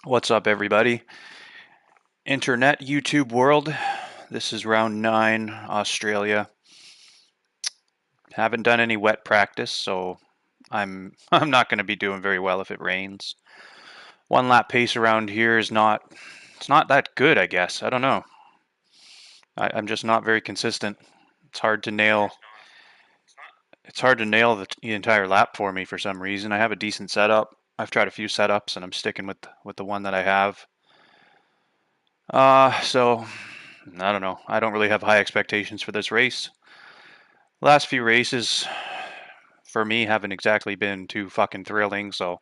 What's up, everybody? Internet YouTube world. This is round 9, Australia. Haven't done any wet practice, so I'm I'm not going to be doing very well if it rains. One lap pace around here is not that good, I guess. I don't know. I'm just not very consistent. It's hard to nail. It's hard to nail the entire lap for me for some reason. I have a decent setup. I've tried a few setups, and I'm sticking with the one that I have. So I don't know. I don't really have high expectations for this race. Last few races for me haven't exactly been too fucking thrilling, so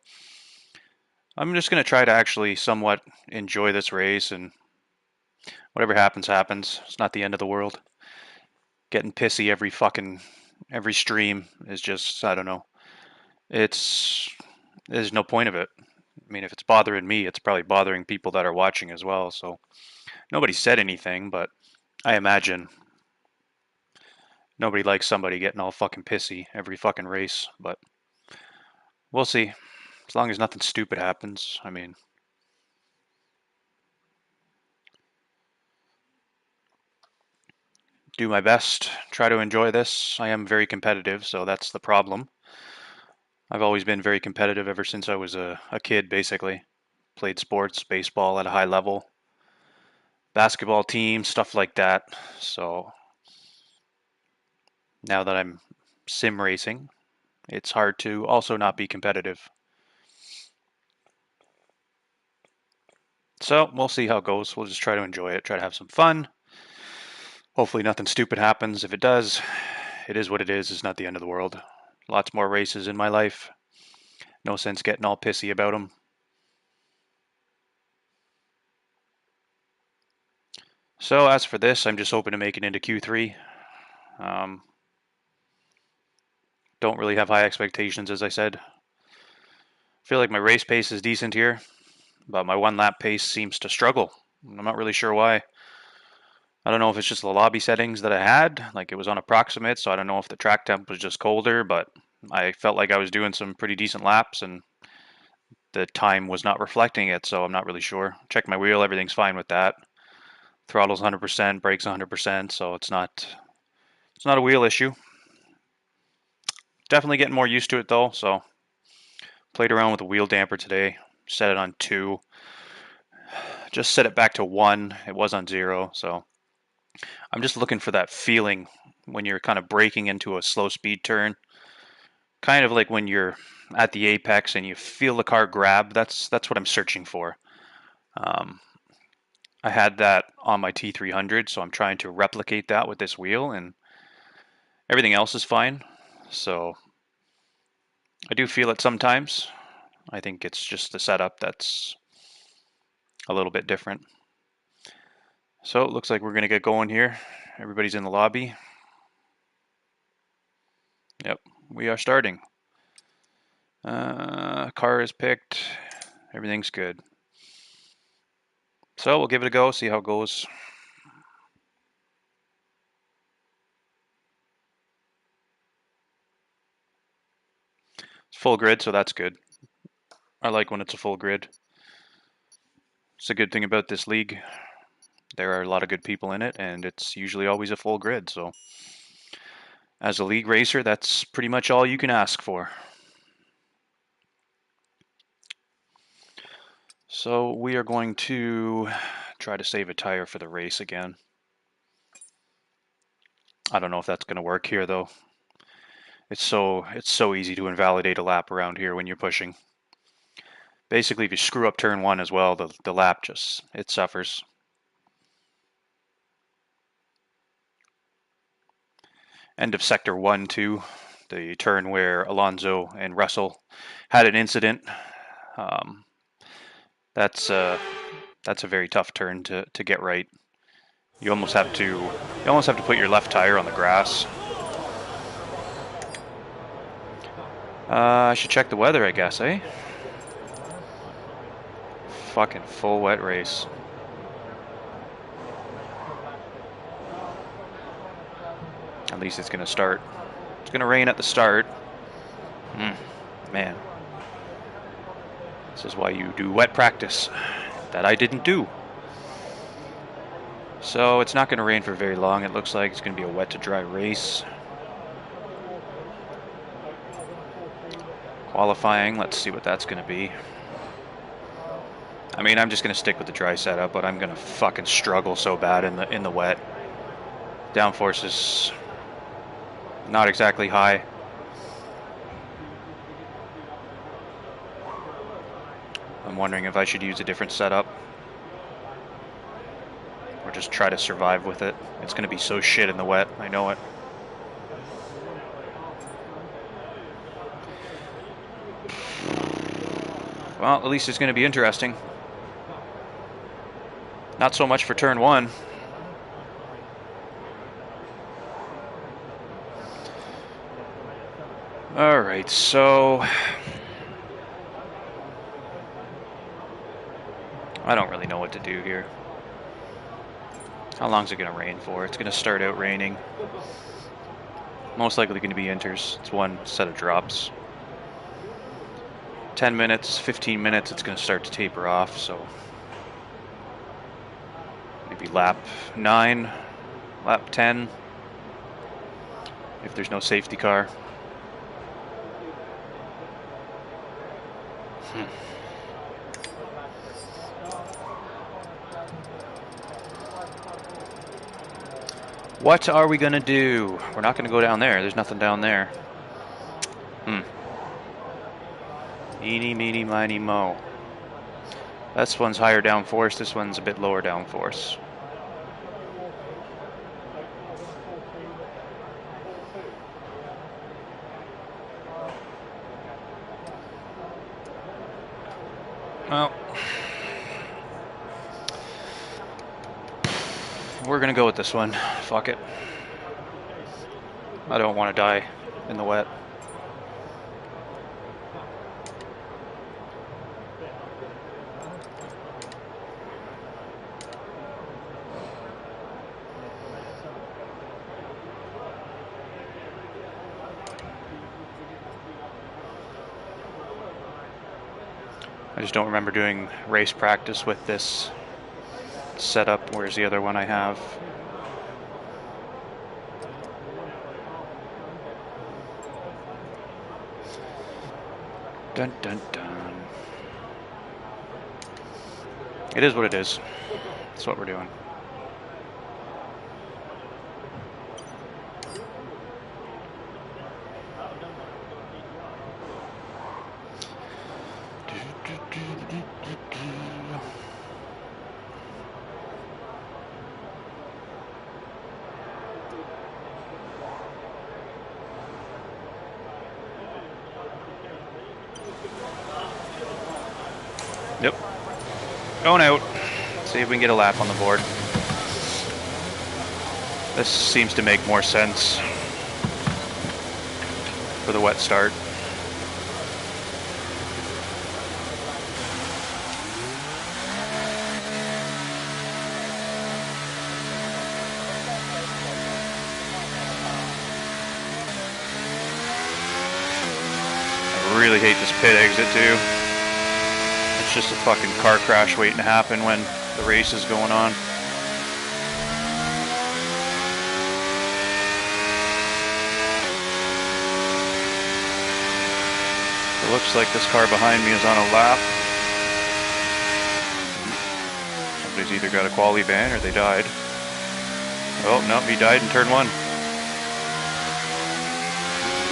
I'm just going to try to actually somewhat enjoy this race, and whatever happens, happens. It's not the end of the world. Getting pissy every stream is just, I don't know. It's there's no point of it. I mean, if it's bothering me, it's probably bothering people that are watching as well, so nobody said anything, but I imagine nobody likes somebody getting all fucking pissy every fucking race, but we'll see. As long as nothing stupid happens, I mean, do my best, try to enjoy this. I am very competitive, so that's the problem. I've always been very competitive ever since I was a kid, basically. Played sports, baseball at a high level, basketball team, stuff like that. So now that I'm sim racing, it's hard to also not be competitive. So we'll see how it goes. We'll just try to enjoy it, try to have some fun. Hopefully nothing stupid happens. If it does, it is what it is. It's not the end of the world. Lots more races in my life. No sense getting all pissy about them. So as for this, I'm just hoping to make it into Q3. Um, don't really have high expectations, as I said. Feel like my race pace is decent here, but my one lap pace seems to struggle. I'm not really sure why. I don't know if it's just the lobby settings that I had, like it was on approximate, so I don't know if the track temp was just colder, but I felt like I was doing some pretty decent laps and the time was not reflecting it, so I'm not really sure. Check my wheel, everything's fine with that. Throttle's 100%, brakes 100%, so it's not a wheel issue. Definitely getting more used to it though, so played around with the wheel damper today, set it on 2. Just set it back to 1, it was on 0, so I'm just looking for that feeling when you're kind of braking into a slow speed turn. Kind of like when you're at the apex and you feel the car grab, that's what I'm searching for. Um, I had that on my T300, so I'm trying to replicate that with this wheel, and everything else is fine. So I do feel it sometimes. I think it's just the setup that's a little bit different. So it looks like we're going to get going here. Everybody's in the lobby. Yep, we are starting. Car is picked. Everything's good. So we'll give it a go, see how it goes. It's full grid, so that's good. I like when it's a full grid. It's a good thing about this league. There are a lot of good people in it, and it's usually always a full grid, so as a league racer, that's pretty much all you can ask for. So we are going to try to save a tire for the race again. I don't know if that's going to work here though. It's so easy to invalidate a lap around here when you're pushing. Basically, if you screw up turn 1 as well, the lap it suffers. End of sector 1 too, the turn where Alonso and Russell had an incident. Um, that's a very tough turn to get right. You almost have to put your left tire on the grass. I should check the weather, I guess, eh? Fucking full wet race. At least it's gonna start. It's gonna rain at the start. Man. This is why you do wet practice. That I didn't do. So it's not going to rain for very long. It looks like it's going to be a wet to dry race. Qualifying, let's see what that's going to be. I mean, I'm just going to stick with the dry setup, but I'm going to fucking struggle so bad in the wet. Downforce is not exactly high. I'm wondering if I should use a different setup or just try to survive with it. It's going to be so shit in the wet, I know it. Well, at least it's going to be interesting. Not so much for turn one. Alright, so I don't really know what to do here. How long is it going to rain for? It's going to start out raining. Most likely going to be inters. It's one set of drops. 10 minutes, 15 minutes, it's going to start to taper off, so maybe lap 9, lap 10, if there's no safety car. What are we going to do? We're not going to go down there. There's nothing down there. Eeny, meeny, miny, mo. This one's higher downforce. This one's a bit lower downforce. Well, we're going to go with this one. Fuck it. I don't want to die in the wet. I just don't remember doing race practice with this setup. Where's the other one I have? Dun dun dun. It is what it is. That's what we're doing. Yep. Going out. See if we can get a lap on the board. This seems to make more sense for the wet start. I really hate this pit exit too. It's just a fucking car crash waiting to happen when the race is going on. It looks like this car behind me is on a lap. Somebody's either got a quali ban or they died. Oh, no, he died in turn 1. Guess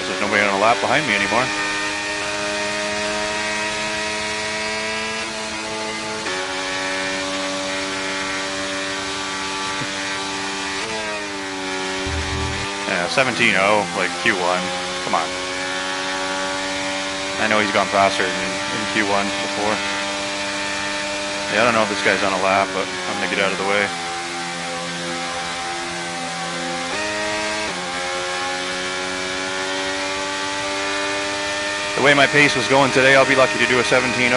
there's nobody on a lap behind me anymore. Yeah, 17-0, like Q1. Come on. I know he's gone faster in Q1 before. Yeah, I don't know if this guy's on a lap, but I'm gonna get out of the way. The way my pace was going today, I'll be lucky to do a 17-0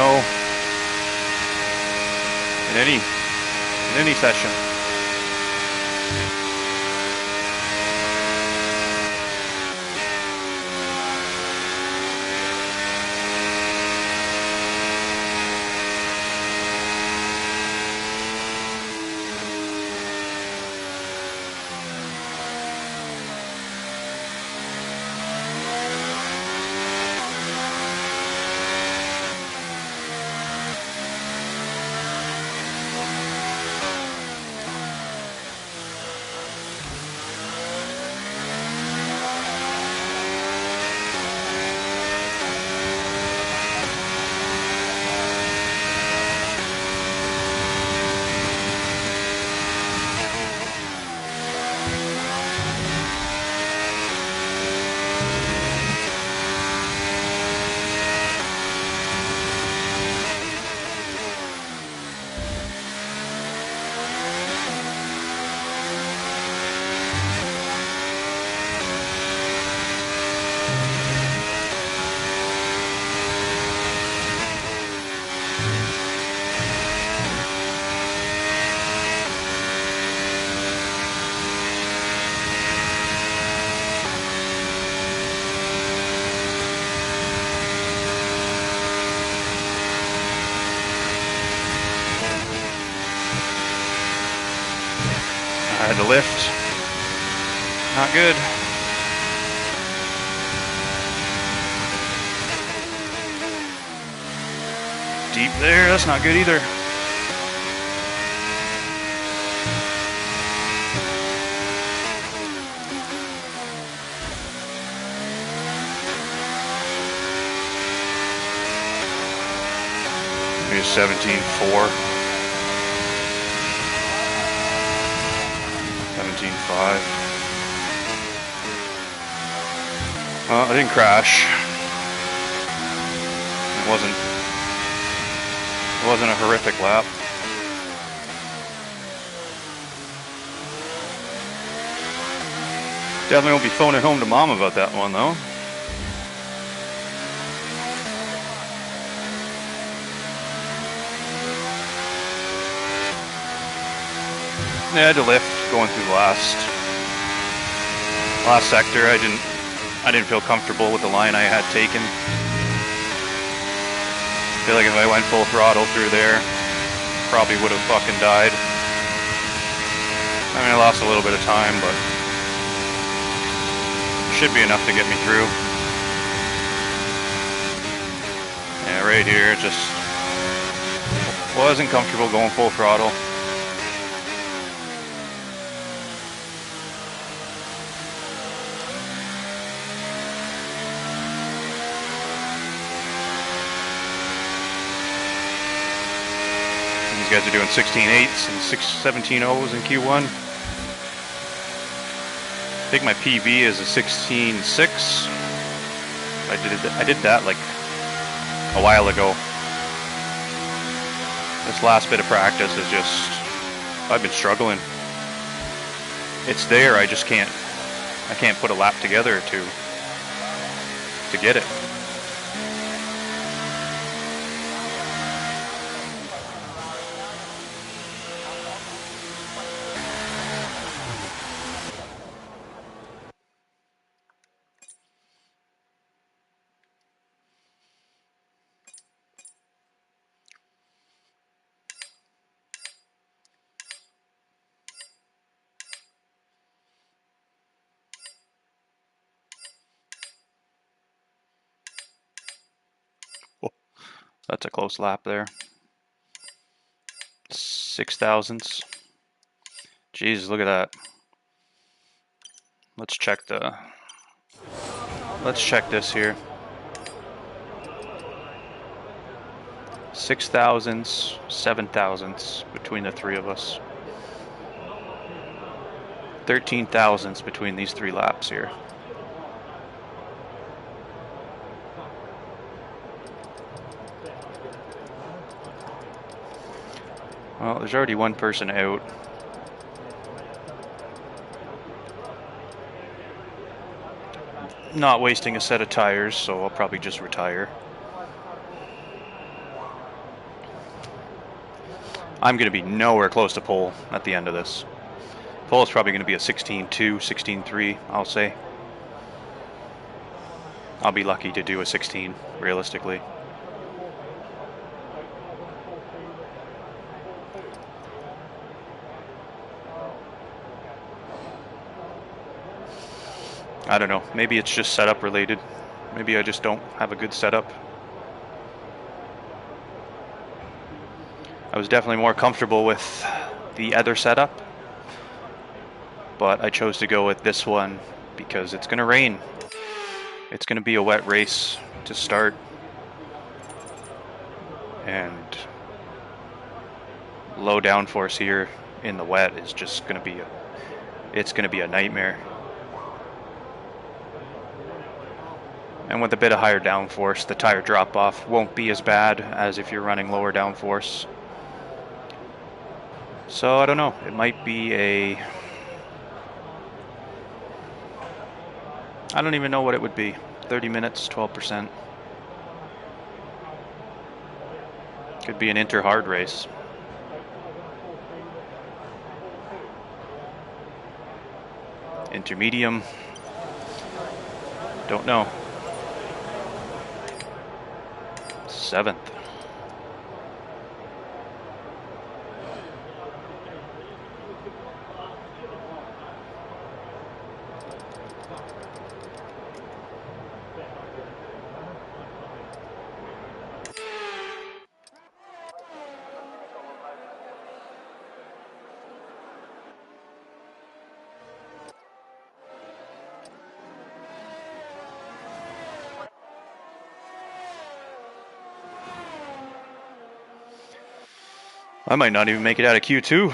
in any session. Had to lift. Not good. Deep there, that's not good either. Maybe 17.4. 17.5. Well, I didn't crash. It wasn't a horrific lap. Definitely won't be phoning home to mom about that one though. Yeah, I had to lift going through the last sector. I didn't feel comfortable with the line I had taken. I feel like if I went full throttle through there, probably would have fucking died. I mean, I lost a little bit of time, but should be enough to get me through. Yeah, right here, just wasn't comfortable going full throttle. These guys are doing 16.8s and 17.0s in Q1. I think my PB is a 16.6. I did that like a while ago. This last bit of practice is just, I've been struggling. It's there, I just can't put a lap together to get it. That's a close lap there. 6 thousandths. Jeez, look at that. Let's check this here. 6 thousandths, 7 thousandths between the three of us. 13 thousandths between these 3 laps here. Well, there's already one person out. Not wasting a set of tires, so I'll probably just retire. I'm going to be nowhere close to pole at the end of this. Pole is probably going to be a 16.2, 16.3, I'll say. I'll be lucky to do a 16, realistically. I don't know, maybe it's just setup related. Maybe I just don't have a good setup. I was definitely more comfortable with the other setup, but I chose to go with this one because it's going to rain. It's going to be a wet race to start, and low downforce here in the wet is just going to be a nightmare. And with a bit of higher downforce, the tire drop off won't be as bad as if you're running lower downforce. So I don't know, it might be I don't even know what it would be. 30 minutes, 12%. Could be an inter-hard race. Intermedium. Don't know. 7th. I might not even make it out of Q2.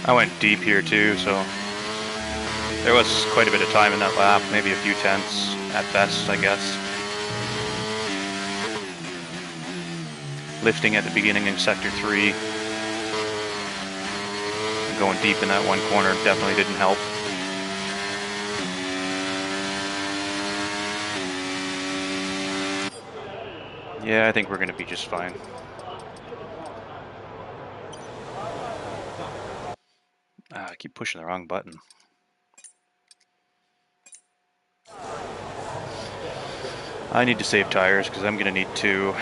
I went deep here too, so there was quite a bit of time in that lap, maybe a few tenths at best, I guess. Lifting at the beginning in sector 3. Going deep in that one corner definitely didn't help. Yeah, I think we're going to be just fine. I keep pushing the wrong button. I need to save tires because I'm going to need two.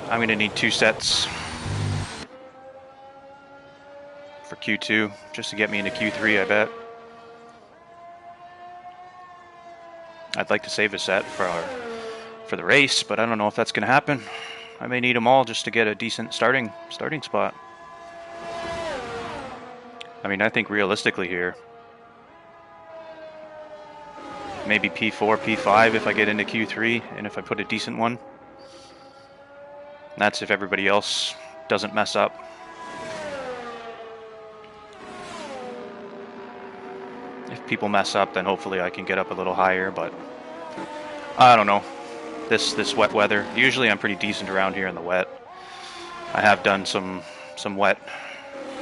I'm going to need 2 sets for Q2 just to get me into Q3, I bet. I'd like to save a set for the race, but I don't know if that's going to happen. I may need them all just to get a decent starting spot. I mean, I think realistically here, maybe P4, P5 if I get into Q3, and if I put a decent one. That's if everybody else doesn't mess up. If people mess up, then hopefully I can get up a little higher, but I don't know. This wet weather. Usually I'm pretty decent around here in the wet. I have done some wet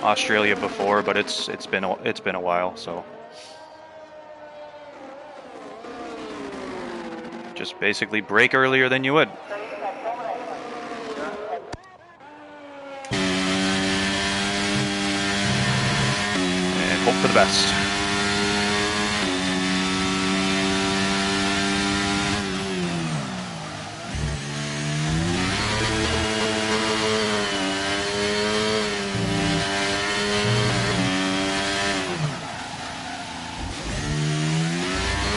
Australia before, but it's been a while, so just basically brake earlier than you would. And hope for the best.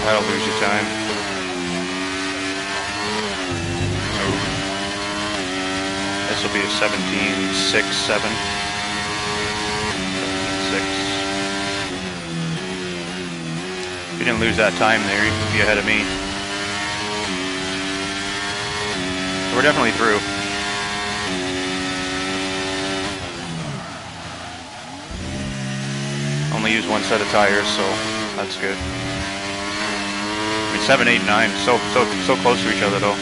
That'll lose you time. This will be a 17.6, 7. 17.6. If you didn't lose that time there, you could be ahead of me. So we're definitely through. Only use 1 set of tires, so that's good. 7, 8, 9, so close to each other though.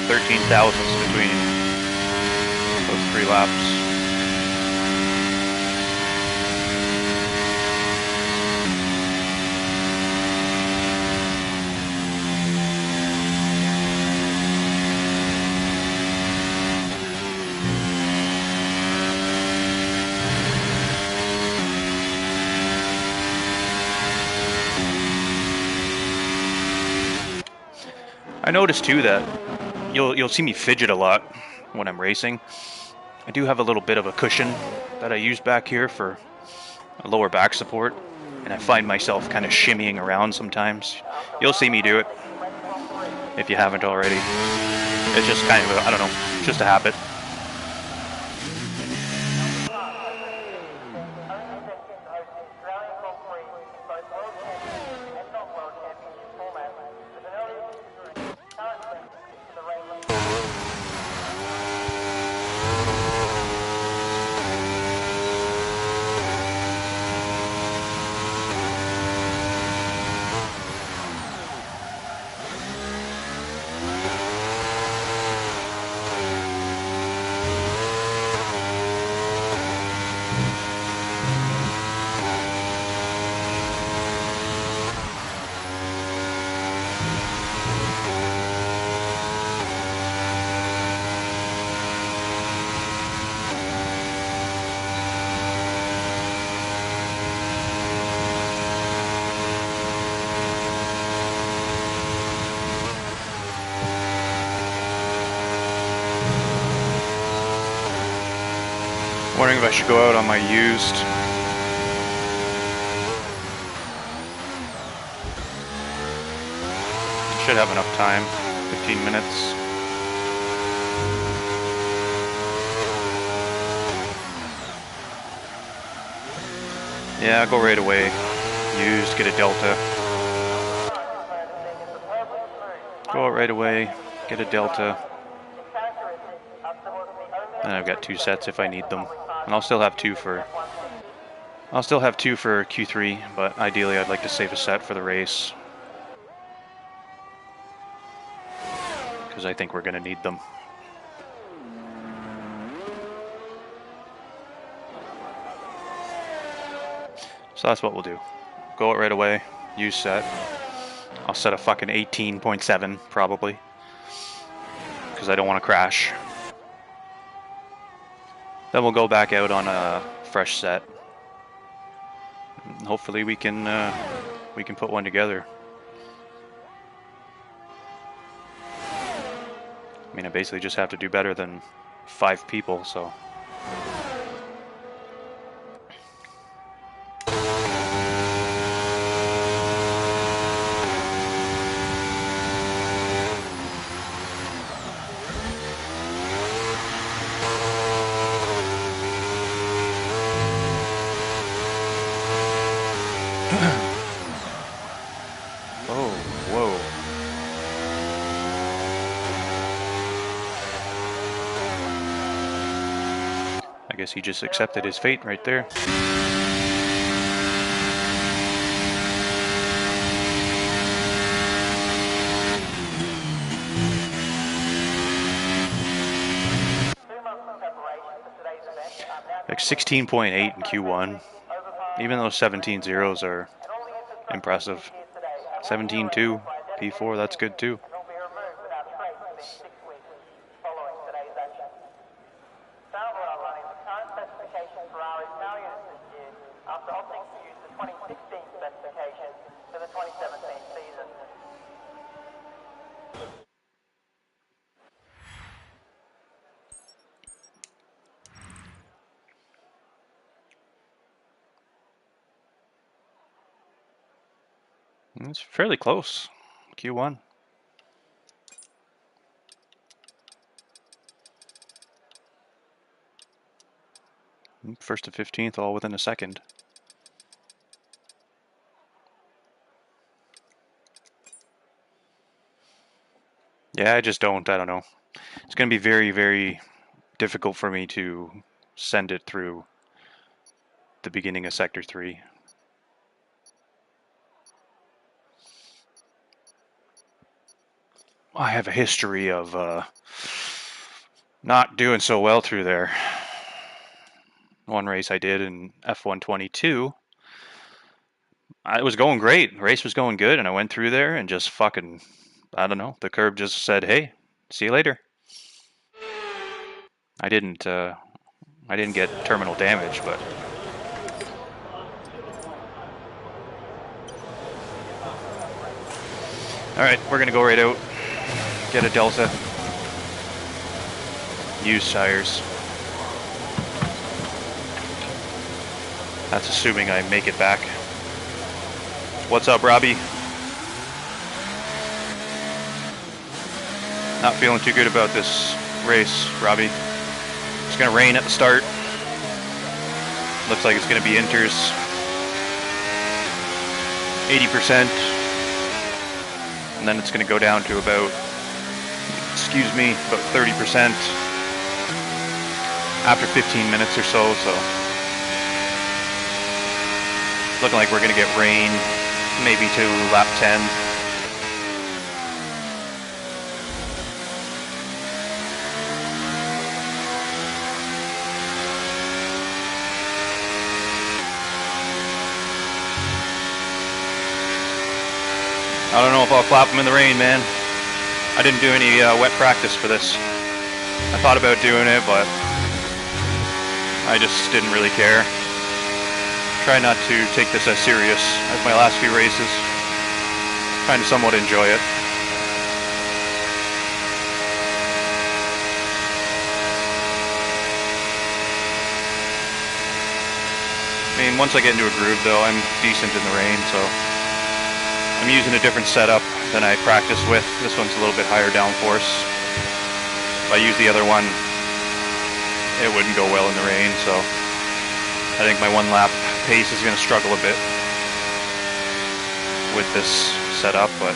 $13,000 between those 3 laps. I noticed too that you'll see me fidget a lot when I'm racing. I do have a little bit of a cushion that I use back here for a lower back support, and I find myself kind of shimmying around sometimes. You'll see me do it if you haven't already. It's just kind of I don't know, it's just a habit. Wondering if I should go out on my used. Should have enough time. 15 minutes. Yeah, go right away. Used, get a delta. Go out right away, get a delta. And I've got 2 sets if I need them. And I'll still have two for Q3, but ideally I'd like to save a set for the race. Because I think we're going to need them. So that's what we'll do. Go out right away, use set. I'll set a fucking 18.7 probably. Because I don't want to crash. Then we'll go back out on a fresh set. And hopefully we can put one together. I mean, I basically just have to do better than 5 people, so. Oh, whoa. I guess he just accepted his fate right there. Like 16.8 in Q1. Even those 17 zeros are impressive. 17.2, P4, that's good too. It's fairly close. Q1. First to 15th, all within a second. Yeah, I don't know. It's going to be very, very difficult for me to send it through the beginning of Sector 3. I have a history of not doing so well through there. One race I did in F122, it was going great. The race was going good, and I went through there and just fucking, I don't know, the curb just said, hey, see you later. I didn't get terminal damage, but alright, we're gonna go right out, get a delta, use tires. That's assuming I make it back. What's up, Robbie? Not feeling too good about this race, Robbie. It's gonna rain at the start. Looks like it's gonna be inters. 80%. And then it's gonna go down to about, about 30% after 15 minutes or so, looking like we're gonna get rain maybe to lap 10. I don't know if I'll clap them in the rain, man. I didn't do any wet practice for this. I thought about doing it, but I just didn't really care. Try not to take this as serious as my last few races. Trying to somewhat enjoy it. mean, once I get into a groove, though, I'm decent in the rain, so I'm using a different setup than I practice with. This one's a little bit higher downforce. If I use the other one, it wouldn't go well in the rain, so I think my one lap pace is going to struggle a bit with this setup, but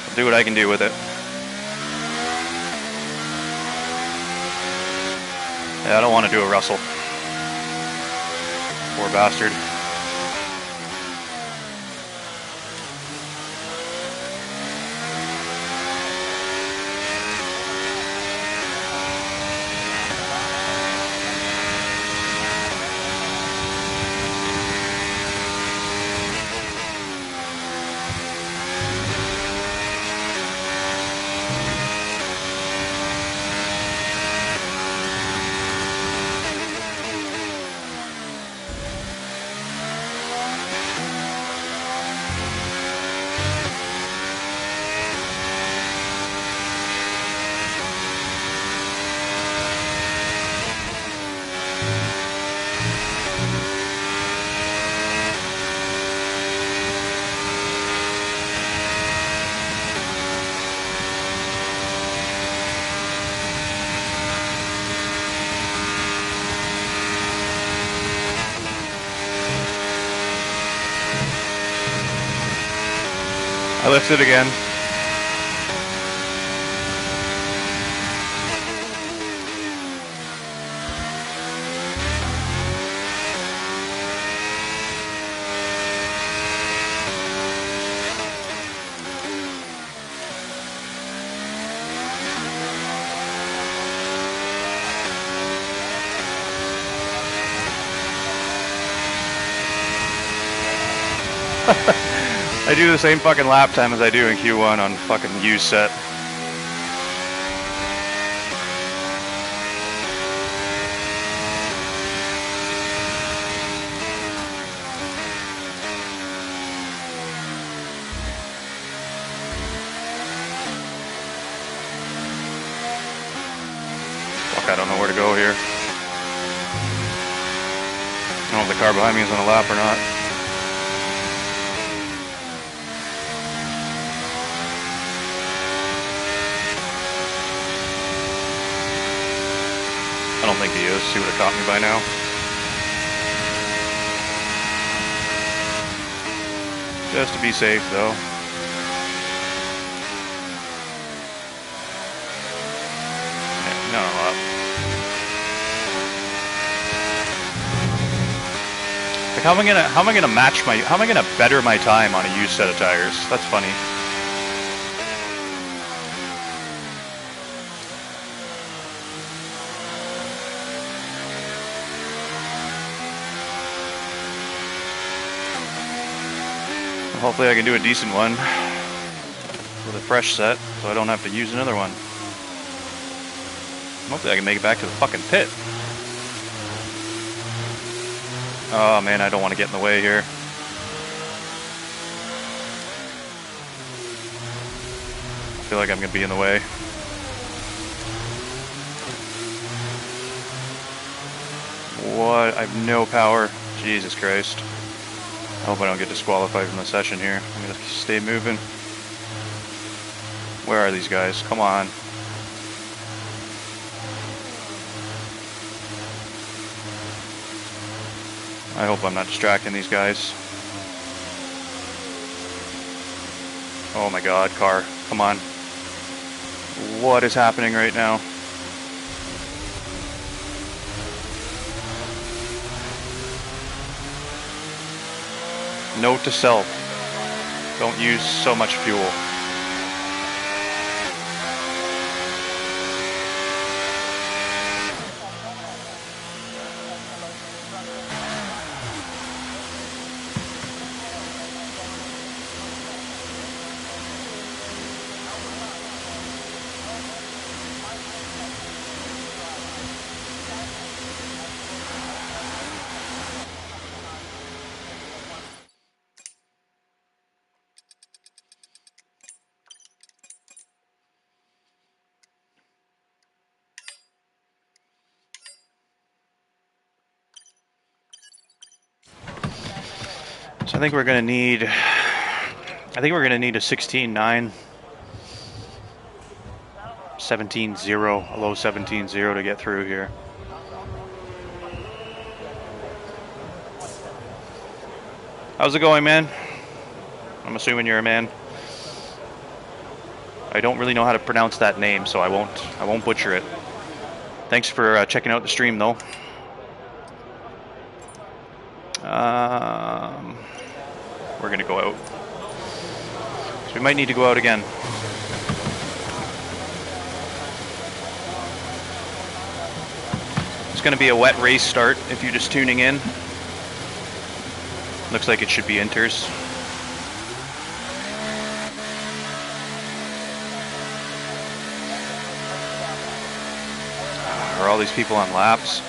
I'll do what I can do with it. Yeah, I don't want to do a Russell. Poor bastard. I lifted again. I do the same fucking lap time as I do in Q1 on fucking used set. Fuck, I don't know where to go here. I don't know if the car behind me is on a lap or not. I don't think he is. He would have caught me by now. Just to be safe, though. Yeah, no, like how am I gonna match my? How am I gonna better my time on a used set of tires? That's funny. Hopefully I can do a decent one with a fresh set so I don't have to use another one. Hopefully I can make it back to the fucking pit. Oh man, I don't want to get in the way here. I feel like I'm going to be in the way. What? I have no power. Jesus Christ. I hope I don't get disqualified from the session here. I'm going to stay moving. Where are these guys? Come on. I hope I'm not distracting these guys. Oh my god, car. Come on. What is happening right now? Note to self. Don't use so much fuel. So I think we're gonna need a 16.9, 17.0, a low 17.0 to get through here. How's it going, man? I'm assuming you're a man. I don't really know how to pronounce that name, so I won't butcher it. Thanks for checking out the stream, though. We're gonna go out. So we might need to go out again. It's gonna be a wet race start if you're just tuning in. Looks like it should be inters. Are all these people on laps?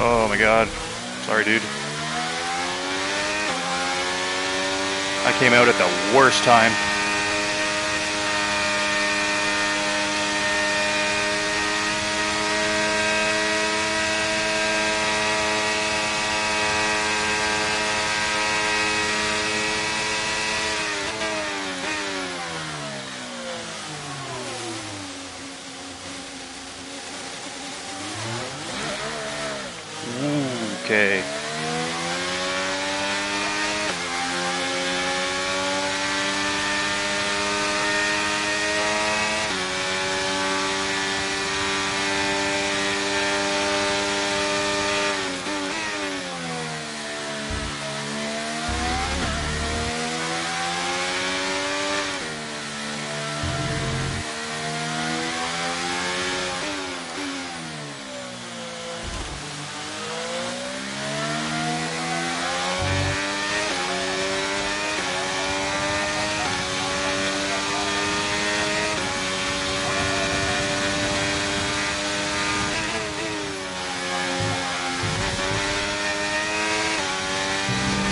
Oh my god. Sorry, dude. I came out at the worst time. Okay.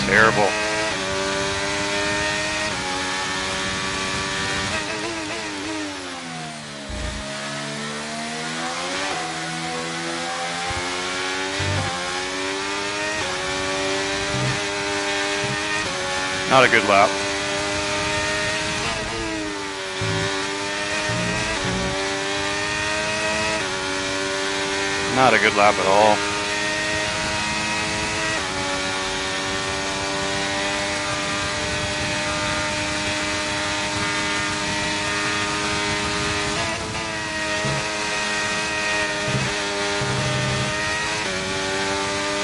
Terrible. Not a good lap. Not a good lap at all.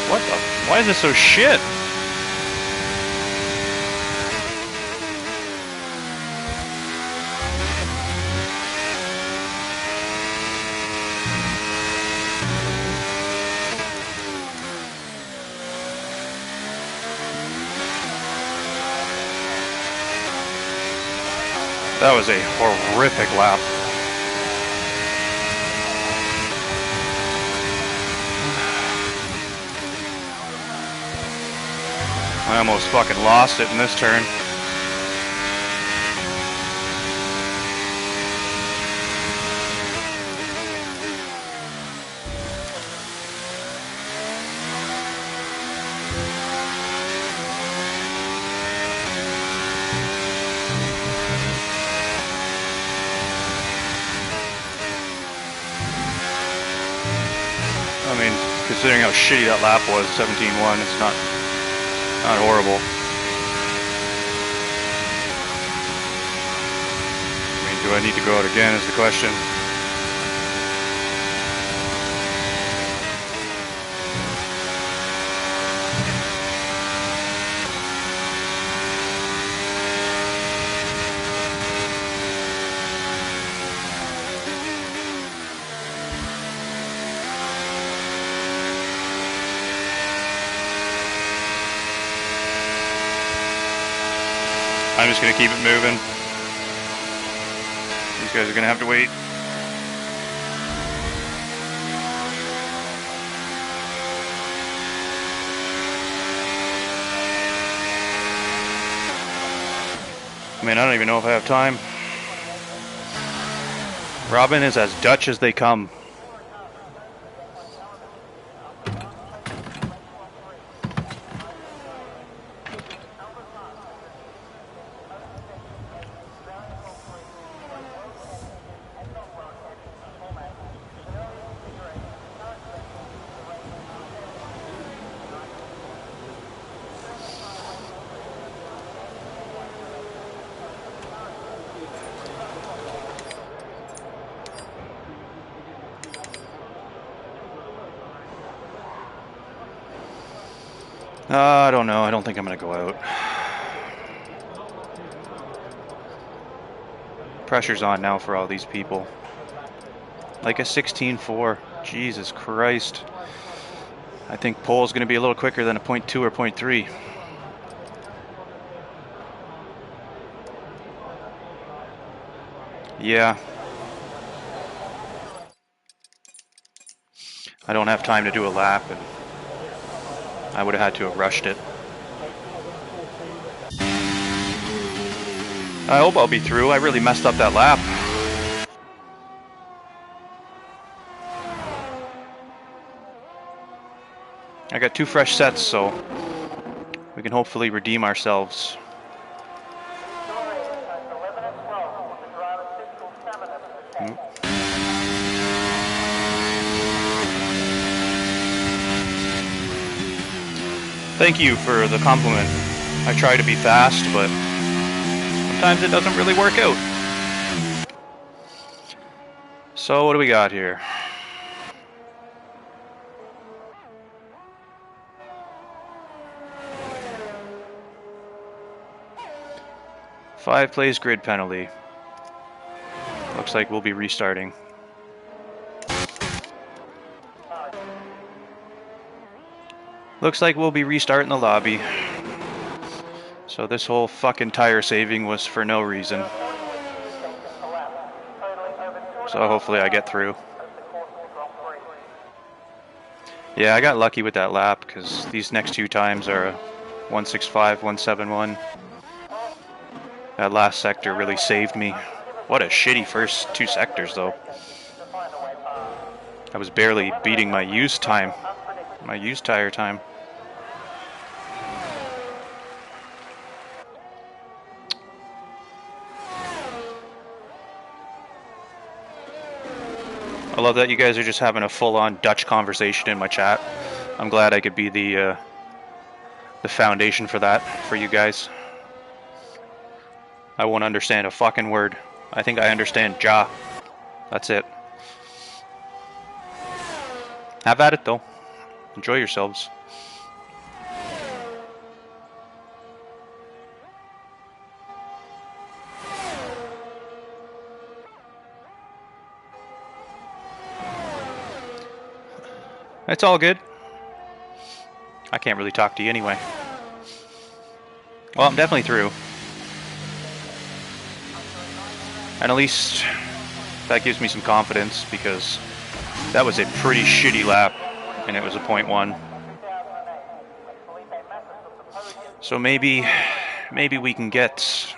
What the? Why is this so shit? That was a horrific lap. I almost fucking lost it in this turn. I mean, considering how shitty that lap was, 17.1, it's not horrible. I mean, do I need to go out again is the question. I'm just gonna keep it moving. These guys are gonna have to wait. Man, I don't even know if I have time. Robin is as Dutch as they come. I don't know. I don't think I'm going to go out. Pressure's on now for all these people. Like a 16.4. Jesus Christ. I think pole's going to be a little quicker than a 0.2 or 0.3. Yeah. I don't have time to do a lap, and I would have had to have rushed it. I hope I'll be through. I really messed up that lap. I got 2 fresh sets, so we can hopefully redeem ourselves. Thank you for the compliment. I try to be fast, but sometimes it doesn't really work out. So what do we got here? Five plays grid penalty. Looks like we'll be restarting. Looks like we'll be restarting the lobby. So this whole fucking tire saving was for no reason. So hopefully I get through. Yeah, I got lucky with that lap because these next 2 times are a 165, 171. That last sector really saved me. What a shitty first 2 sectors though. I was barely beating my used time. My used tire time. I love that you guys are just having a full-on Dutch conversation in my chat. I'm glad I could be the foundation for that, for you guys. I won't understand a fucking word. I think I understand ja. That's it. Have at it though. Enjoy yourselves. It's all good. I can't really talk to you anyway. Well, I'm definitely through. And at least that gives me some confidence because that was a pretty shitty lap and it was a 0.1. So maybe we can get,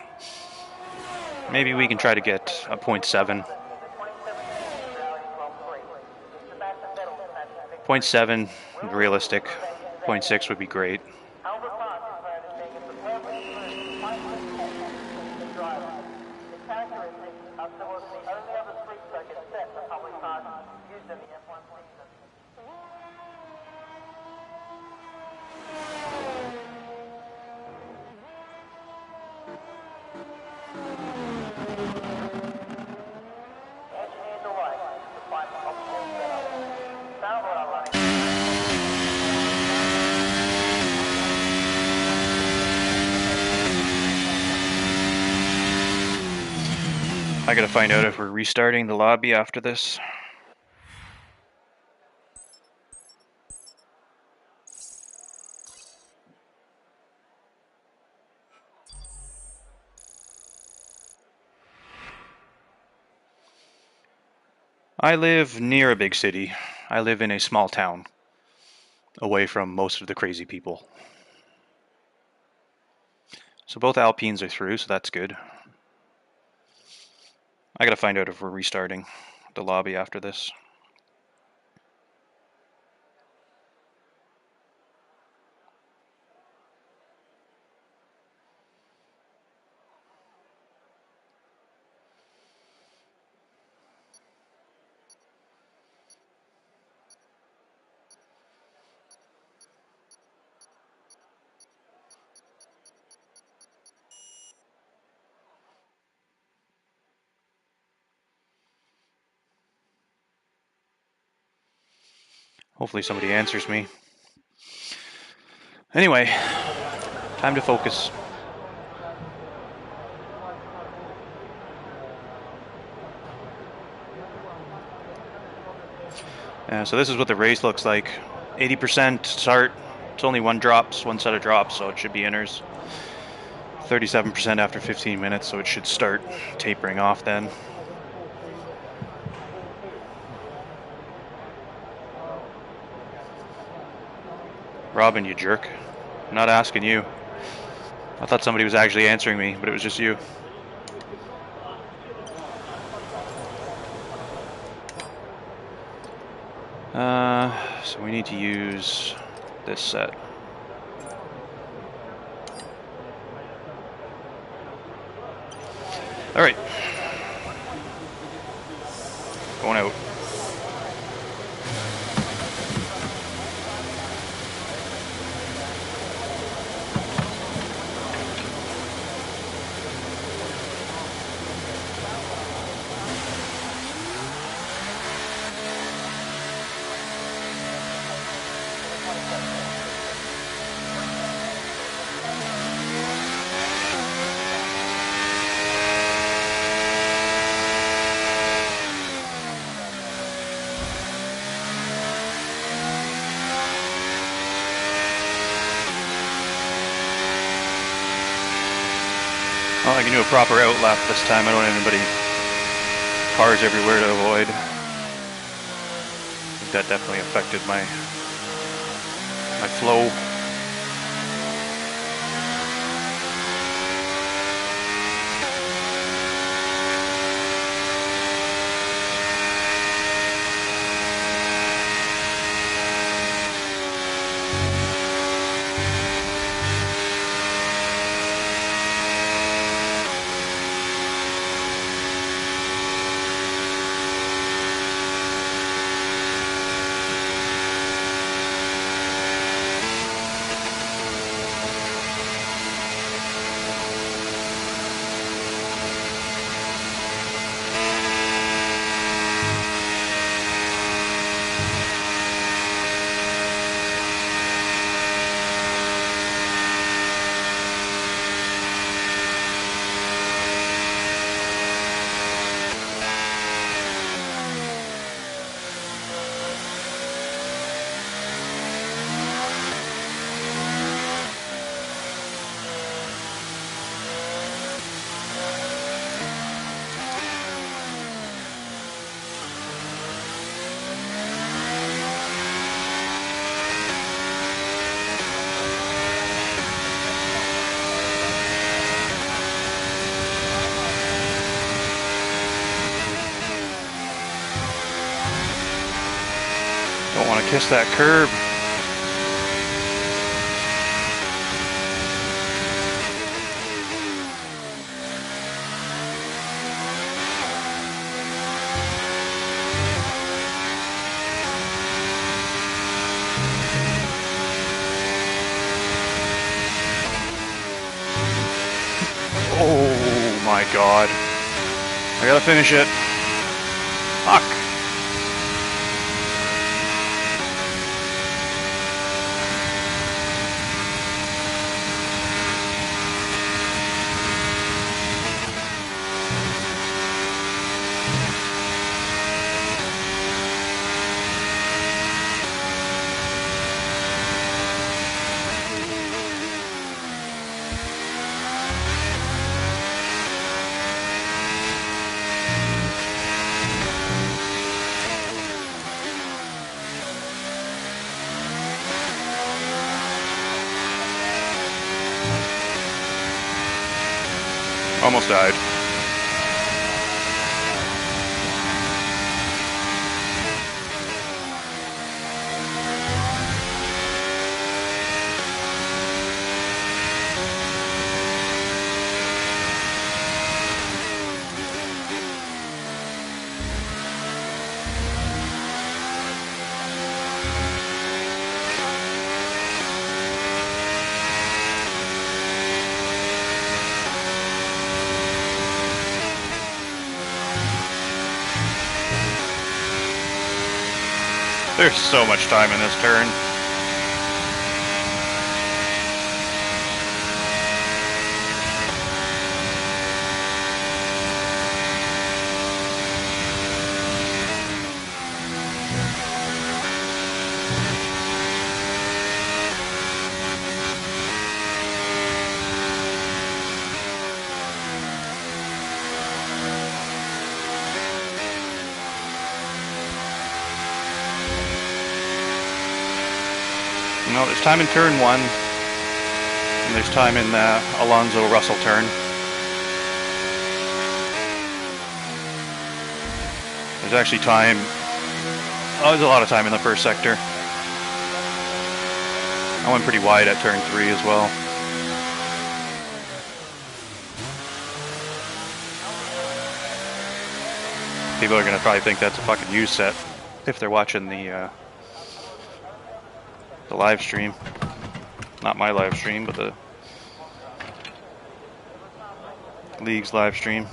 maybe we can try to get a 0.7. 0.7 realistic. 0.6 would be great. I gotta find out if we're restarting the lobby after this. I live near a big city. I live in a small town, away from most of the crazy people. So both Alpines are through, so that's good. I gotta find out if we're restarting the lobby after this. Hopefully somebody answers me. Anyway, time to focus. So this is what the race looks like. 80% start. It's only one set of drops, so it should be inners. 37% after 15 minutes, so it should start tapering off then. Robin, you jerk. I'm not asking you. I thought somebody was actually answering me, but it was just you. So we need to use this set. All right. Going out. Well, I can do a proper out lap this time. I don't have anybody, cars everywhere to avoid. I think that definitely affected my flow. Don't want to kiss that curb. Oh my god. I gotta finish it. Fuck. Almost died. There's so much time in this turn. No, there's time in turn 1, and there's time in the Alonso Russell turn. There's actually time. Oh, there's a lot of time in the first sector. I went pretty wide at turn 3 as well. People are gonna probably think that's a fucking use set if they're watching the live stream. Not my live stream, but the league's live stream.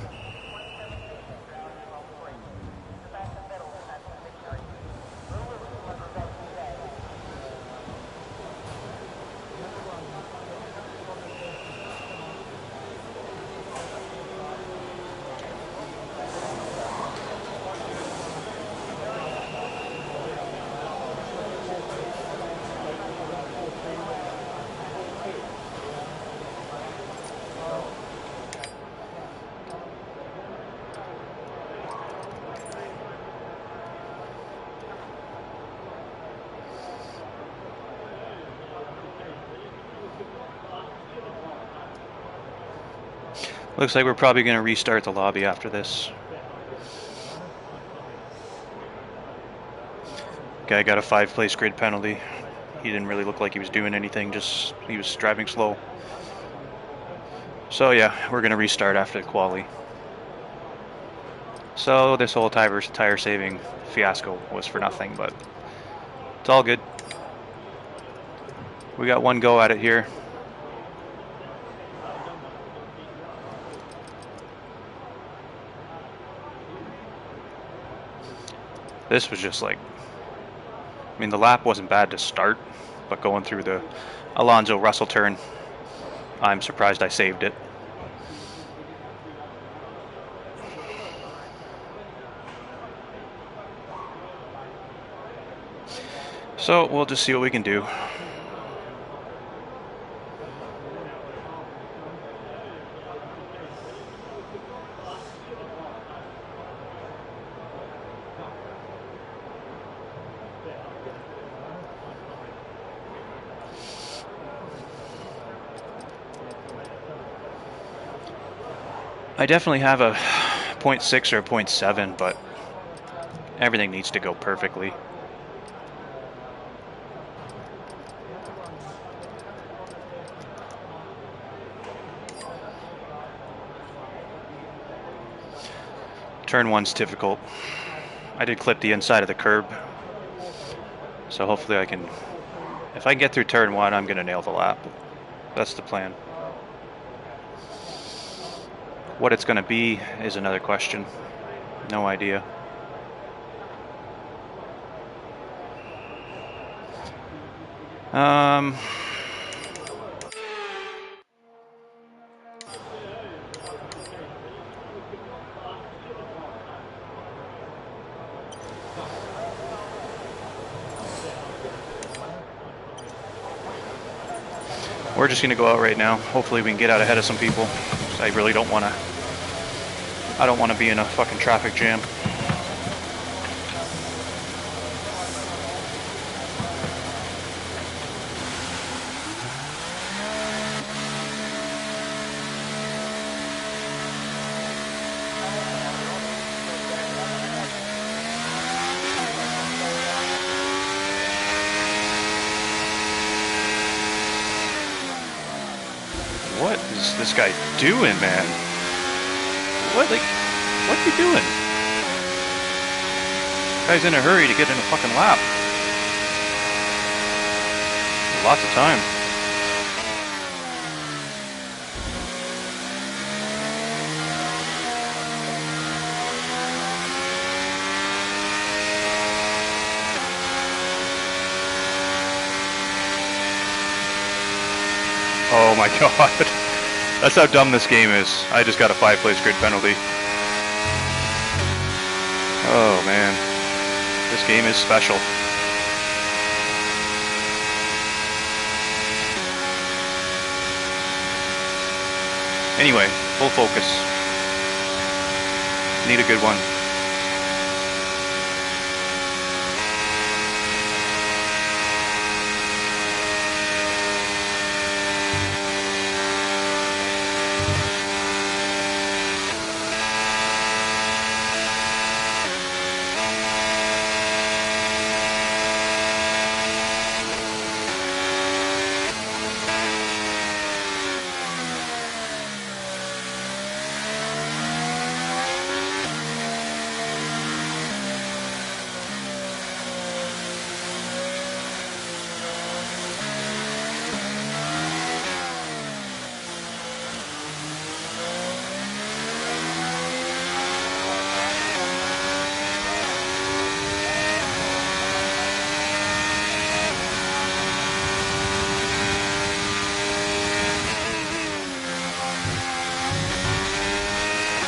Looks like we're probably going to restart the lobby after this. Guy got a 5-place grid penalty. He didn't really look like he was doing anything, just he was driving slow. So yeah, we're going to restart after the quali. So this whole tire saving fiasco was for nothing, but it's all good. We got one go at it here. This was just like, I mean, the lap wasn't bad to start, but going through the Alonso Russell turn, I'm surprised I saved it. So we'll just see what we can do. I definitely have a 0.6 or a 0.7, but everything needs to go perfectly. Turn 1's difficult. I did clip the inside of the curb, so hopefully I can, if I get through turn 1, I'm going to nail the lap. That's the plan. What it's going to be is another question. No idea. We're just going to go out right now. Hopefully we can get out ahead of some people. I really don't want to. I don't want to be in a fucking traffic jam. What is this guy doing, man? What are you doing? Guy's in a hurry to get in a fucking lap. Lots of time. Oh my god. That's how dumb this game is. I just got a 5-place grid penalty. Oh man. This game is special. Anyway, full focus. Need a good one.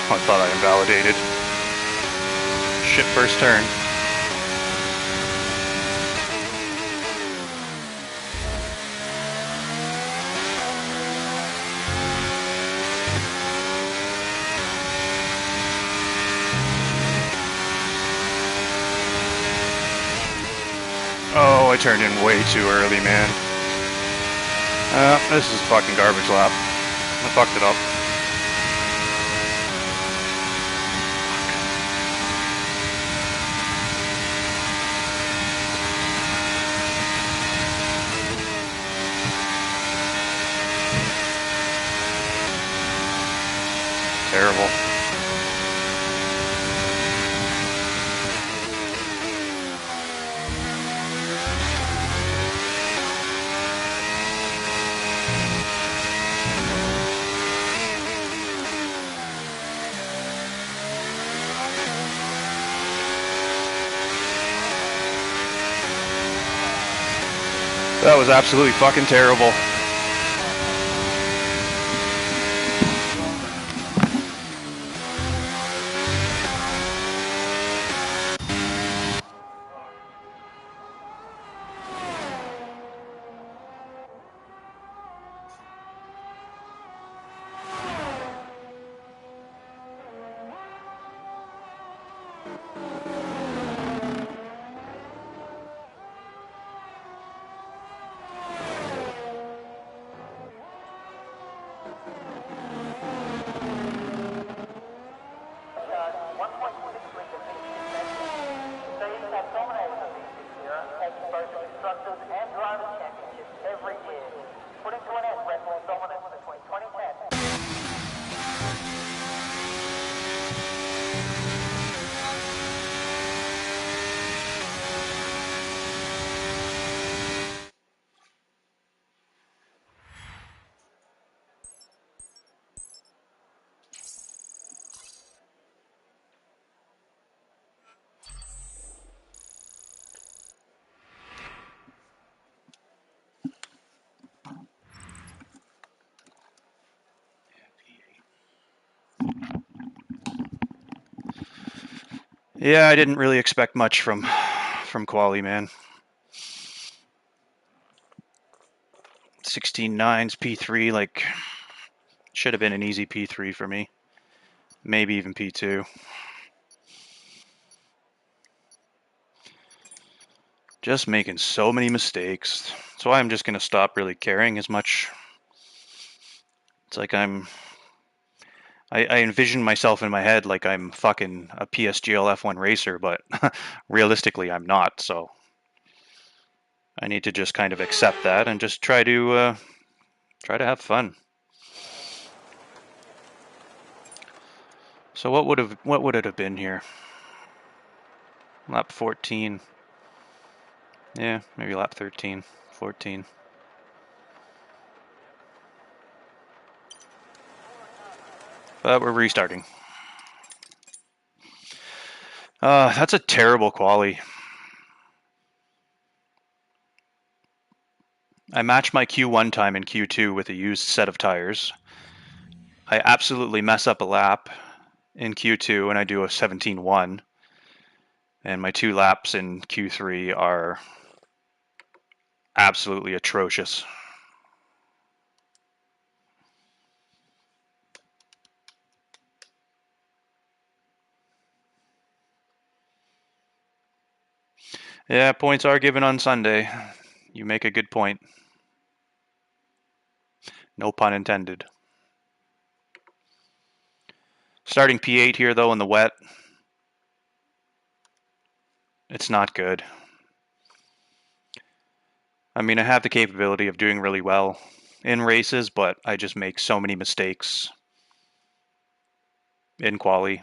I thought I invalidated. Shit, first turn. Oh, I turned in way too early, man. This is a fucking garbage lap. I fucked it up. Terrible. That was absolutely fucking terrible. Yeah, I didn't really expect much from quali, man. 16.9's P3, like, should have been an easy P3 for me. Maybe even P2. Just making so many mistakes. So I'm just going to stop really caring as much. It's like I envision myself in my head like I'm fucking a PSGL F1 racer, but realistically I'm not, so I need to just kind of accept that and just try to have fun. So what would it have been here? Lap 14. Yeah, maybe lap 13, 14. But we're restarting. That's a terrible quali. I match my Q1 time in Q2 with a used set of tires. I absolutely mess up a lap in Q2 and I do a 17.1. And my 2 laps in Q3 are absolutely atrocious. Yeah, points are given on Sunday. You make a good point. No pun intended. Starting P8 here, though, in the wet. It's not good. I mean, I have the capability of doing really well in races, but I just make so many mistakes in quali.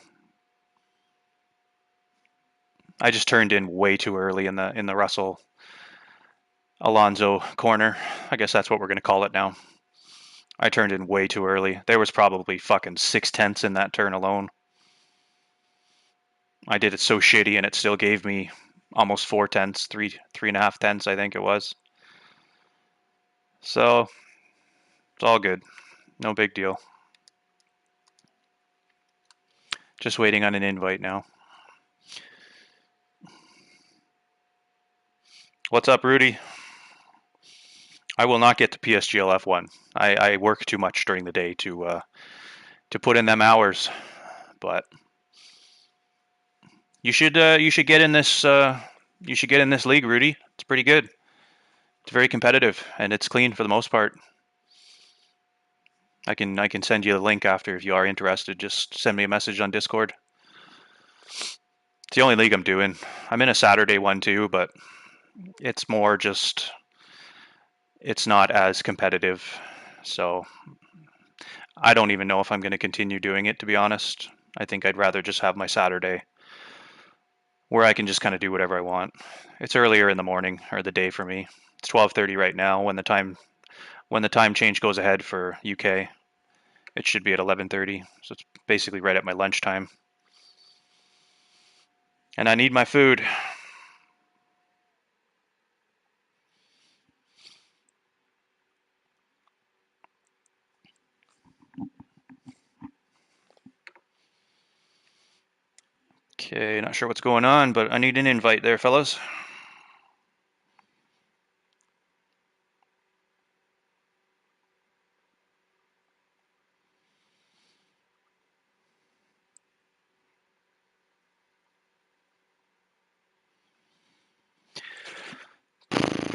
I just turned in way too early in the Russell Alonso corner. I guess that's what we're going to call it now. I turned in way too early. There was probably fucking 6/10 in that turn alone. I did it so shitty, and it still gave me almost 4/10, 3.5 tenths, I think it was. So it's all good. No big deal. Just waiting on an invite now. What's up, Rudy? I will not get to PSGL F1. I work too much during the day to put in them hours, but you should get in this you should get in this league, Rudy. It's pretty good. It's very competitive and it's clean for the most part. I can send you the link after if you are interested. Just send me a message on Discord. It's the only league I'm doing. I'm in a Saturday one too, but it's more just it's not as competitive. So I don't even know if I'm going to continue doing it, to be honest. I think I'd rather just have my Saturday where I can just kind of do whatever I want. It's earlier in the morning or the day for me. It's 12:30 right now. When the time change goes ahead for UK, it should be at 11:30. So it's basically right at my lunchtime. And I need my food. Okay, not sure what's going on, but I need an invite there, fellas.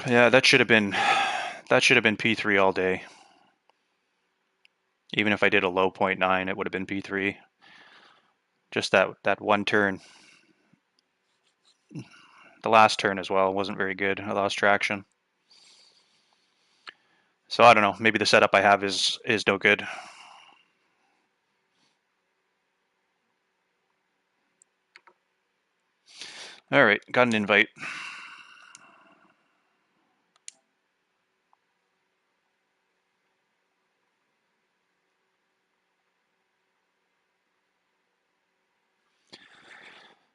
Yeah, that should have been P3 all day. Even if I did a low 0.9, it would have been P3. Just that one turn. The last turn as well wasn't very good. I lost traction. So I don't know. Maybe the setup I have is no good. All right, got an invite.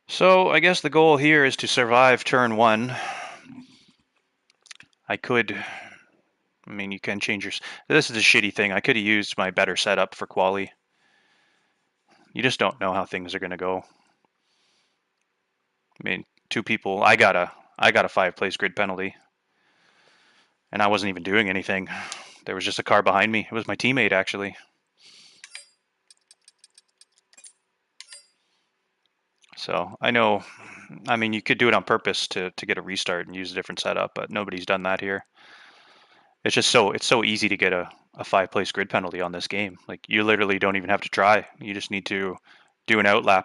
So I guess the goal here is to survive turn 1. I mean, you can change your. This is a shitty thing. I could have used my better setup for quali. You just don't know how things are going to go. I mean, 2 people. I got a 5-place grid penalty, and I wasn't even doing anything. There was just a car behind me. It was my teammate actually. So I know. I mean, you could do it on purpose to get a restart and use a different setup, but nobody's done that here. It's just it's so easy to get a 5-place grid penalty on this game. Like you literally don't even have to try. You just need to do an outlap.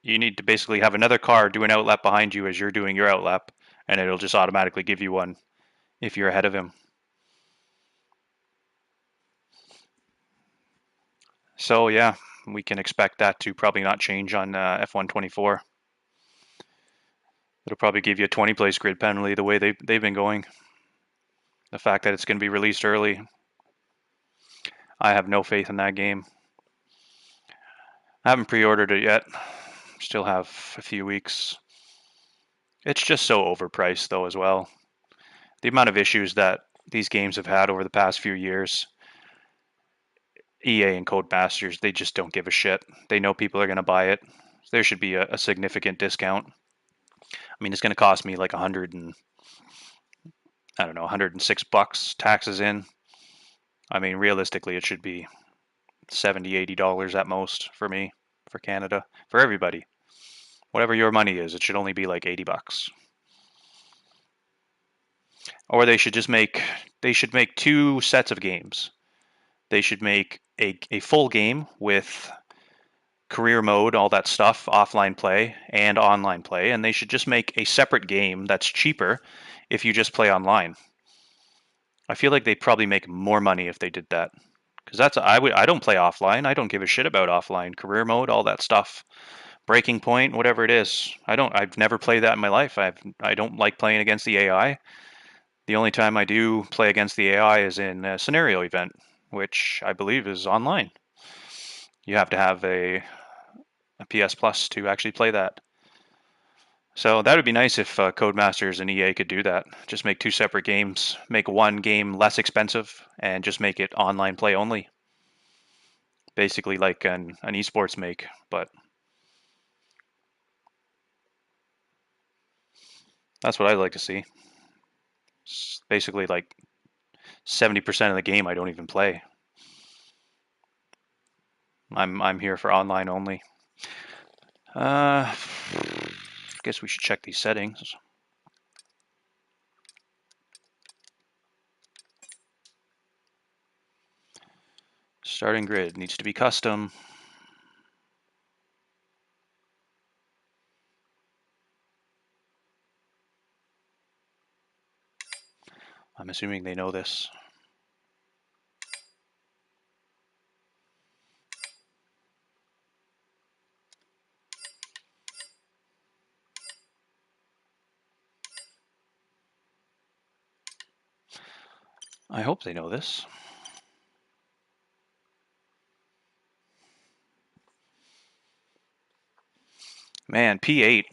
You need to basically have another car do an outlap behind you as you're doing your outlap, and it'll just automatically give you one if you're ahead of him. So yeah, we can expect that to probably not change on F124. It'll probably give you a 20 place grid penalty the way they've been going. The fact that it's going to be released early, I have no faith in that game. I haven't pre-ordered it yet. Still have a few weeks. It's just so overpriced though as well. The amount of issues that these games have had over the past few years, EA and Codemasters, they just don't give a shit. They know people are going to buy it. There should be a significant discount. I mean, it's going to cost me like $106 taxes in. I mean, realistically, it should be $70-$80 at most for me, for Canada, for everybody. Whatever your money is, it should only be like $80. Or they should make 2 sets of games. They should make a full game with career mode, all that stuff, offline play and online play, and they should just make a separate game that's cheaper if you just play online. I feel like they'd probably make more money if they did that. Because I don't play offline. I don't give a shit about offline career mode, all that stuff. Breaking point, whatever it is. I've never played that in my life. I don't like playing against the AI. The only time I do play against the AI is in a scenario event, which I believe is online. You have to have a PS Plus to actually play that. So that would be nice if Codemasters and EA could do that. Just make 2 separate games, make one game less expensive, and just make it online play only. Basically like an esports make, but that's what I'd like to see. It's basically like 70% of the game I don't even play. I'm here for online only. Guess we should check these settings. Starting grid needs to be custom. I'm assuming they know this. I hope they know this. Man, P8.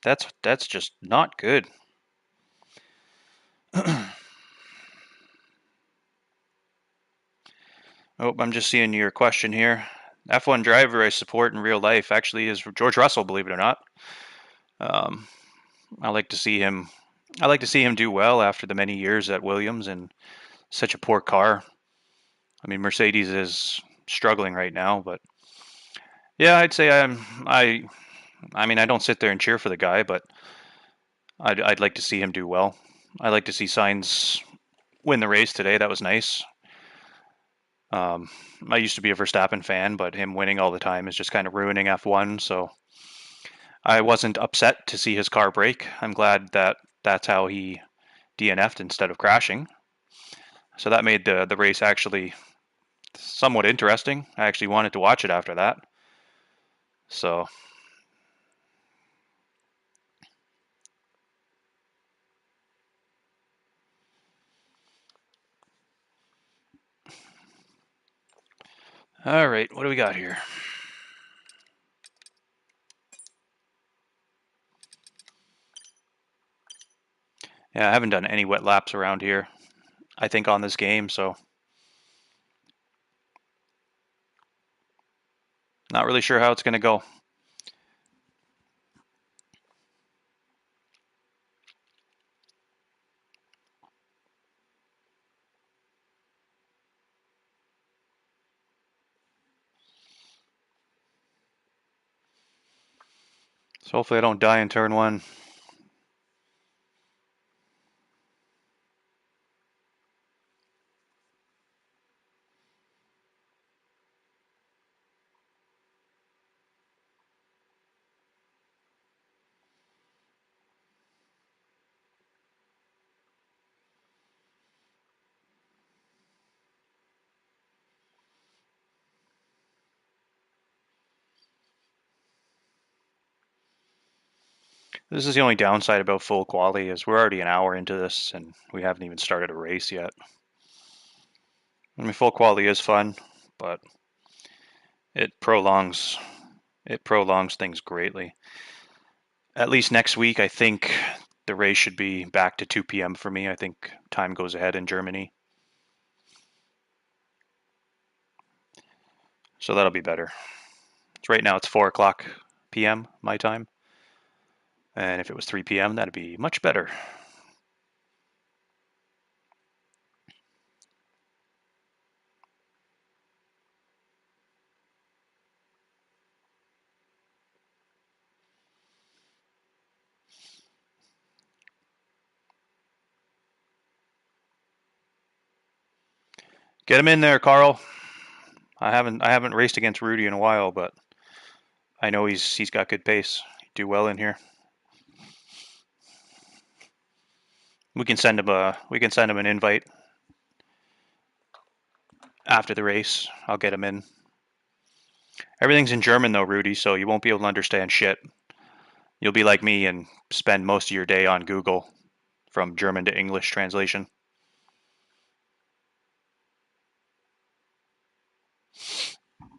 That's just not good. Oh, I'm just seeing your question here. F1 driver I support in real life actually is George Russell, believe it or not. I like to see him. I like to see him do well after the many years at Williams and such a poor car. I mean, Mercedes is struggling right now, but yeah, I'd say I mean, I don't sit there and cheer for the guy, but I'd like to see him do well. I'd like to see Sainz win the race today. That was nice. I used to be a Verstappen fan, but him winning all the time is just kind of ruining F1. So I wasn't upset to see his car break. I'm glad that that's how he DNF'd instead of crashing. So that made the race actually somewhat interesting. I actually wanted to watch it after that. So all right, what do we got here? Yeah, I haven't done any wet laps around here, I think, on this game, so not really sure how it's going to go. So hopefully I don't die in turn 1. This is the only downside about full quali is we're already an hour into this and we haven't even started a race yet. I mean, full quali is fun, but it prolongs things greatly. At least next week, I think the race should be back to 2 p.m. for me. I think time goes ahead in Germany. So that'll be better. Right now it's 4 o'clock p.m. my time. And if it was 3 p.m., that'd be much better. Get him in there, Carl. I haven't raced against Rudy in a while, but I know he's got good pace. He'd do well in here. We can send him an invite after the race. I'll get him in. Everything's in German though, Rudy, so you won't be able to understand shit. You'll be like me and spend most of your day on Google from German to English translation.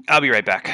I'll be right back.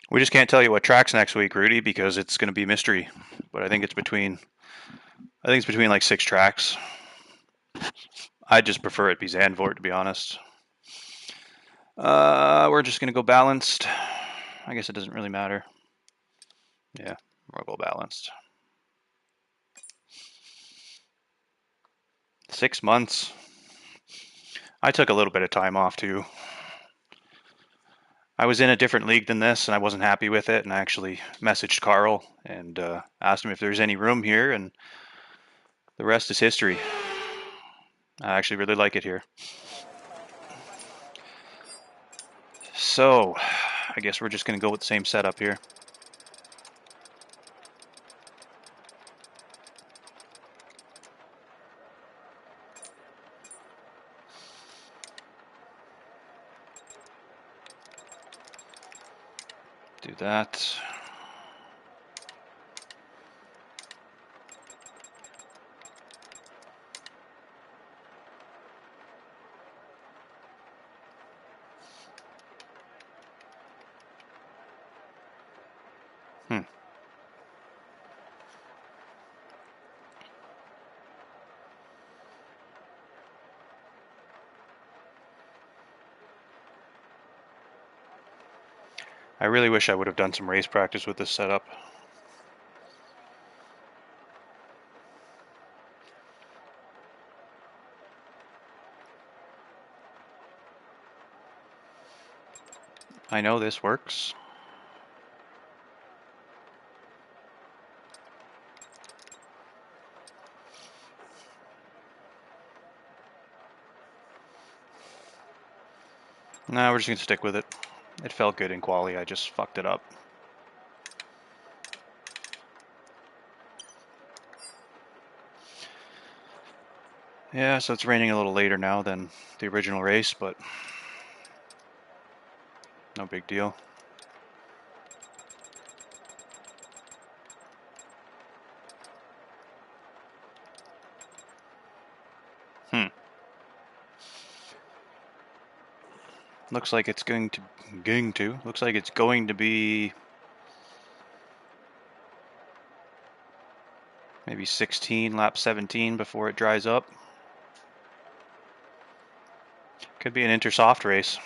We just can't tell you what track's next week, Rudy, because it's going to be mystery. But I think it's between like 6 tracks. I just prefer it be Zandvoort, to be honest. We're just going to go balanced. I guess it doesn't really matter. Yeah, we'll go balanced. 6 months. I took a little bit of time off too. I was in a different league than this and I wasn't happy with it, and I actually messaged Carl and asked him if there's any room here, and the rest is history. I actually really like it here. So, I guess we're just going to go with the same setup here. Do that. I really wish I would have done some race practice with this setup. I know this works. No, we're just going to stick with it. It felt good in quali, I just fucked it up. Yeah, so it's raining a little later now than the original race, but no big deal. Looks like it's going to be maybe 16, lap 17 before it dries up. Could be an intersoft race.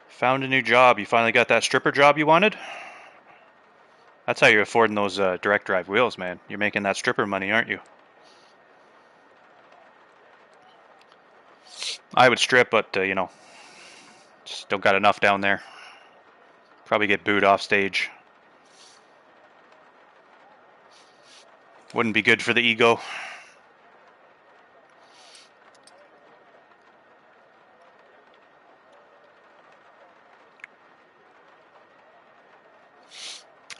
Found a new job. You finally got that stripper job you wanted? That's how you're affording those direct drive wheels, man. You're making that stripper money, aren't you? I would strip, but you know, just don't got enough down there. Probably get booed off stage. Wouldn't be good for the ego.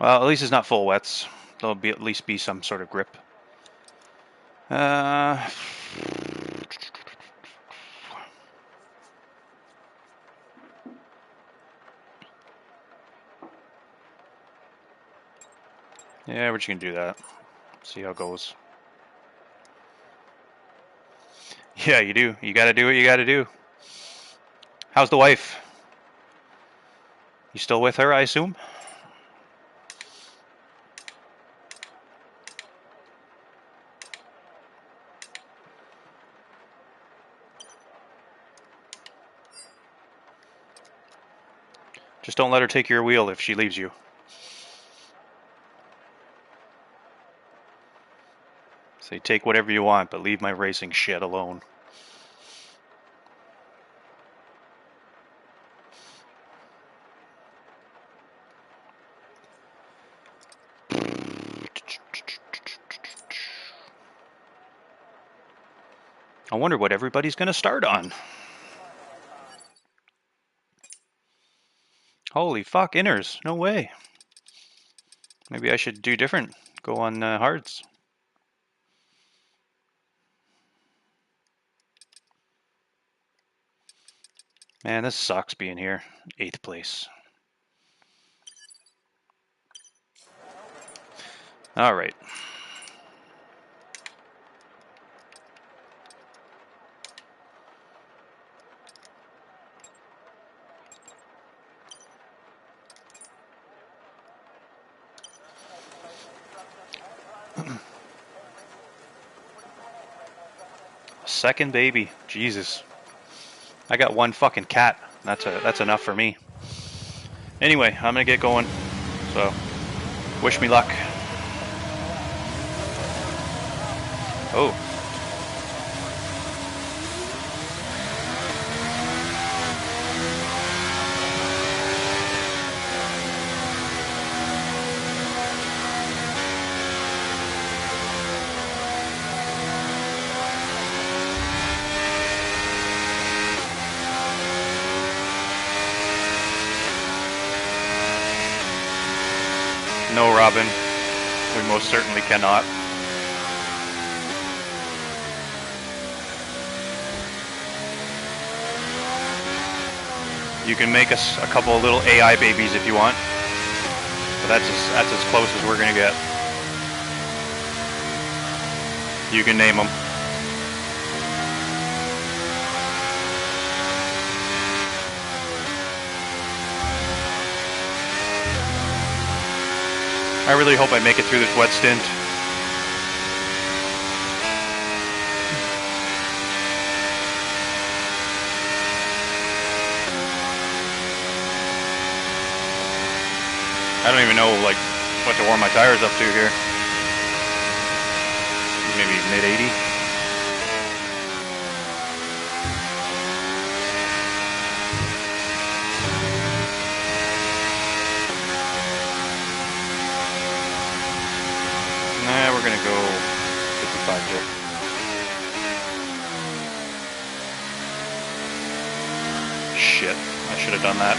Well, at least it's not full wets. There'll be at least be some sort of grip. Yeah, we're just gonna do that. See how it goes. Yeah, you do. You gotta do what you gotta do. How's the wife? You still with her, I assume? Just don't let her take your wheel if she leaves you. Say, take whatever you want, but leave my racing shit alone. I wonder what everybody's gonna start on. Holy fuck, inners. No way. Maybe I should do different. Go on hards. Man, this sucks being here. 8th place. All right. Second baby. Jesus. I got one fucking cat. That's enough for me. Anyway, I'm gonna get going. So, wish me luck. Oh. No, Robin. We most certainly cannot. You can make us a couple of little AI babies if you want. But that's as close as we're gonna get. You can name them. I really hope I make it through this wet stint. I don't even know like what to warm my tires up to here. Maybe mid-80. Nah, we're gonna go 55 here. Shit, I should have done that.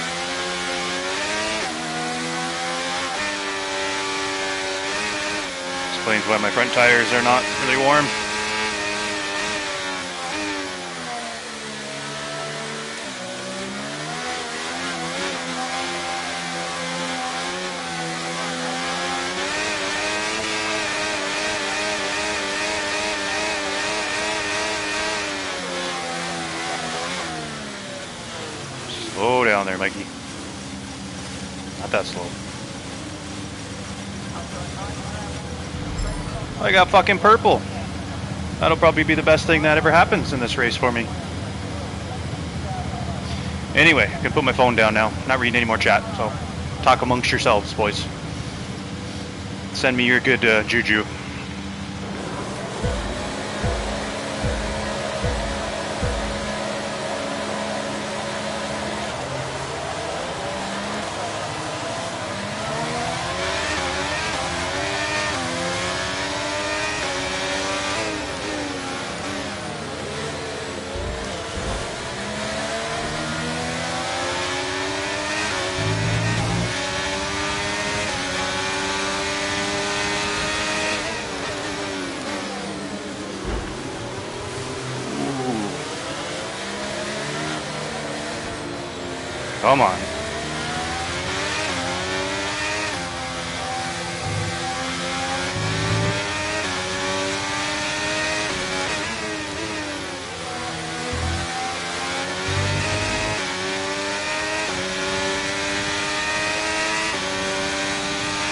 Explains why my front tires are not really warm. Mikey. Not that slow. I got fucking purple. That'll probably be the best thing that ever happens in this race for me. Anyway, I can put my phone down now. Not reading any more chat, so talk amongst yourselves, boys. Send me your good juju. Come on.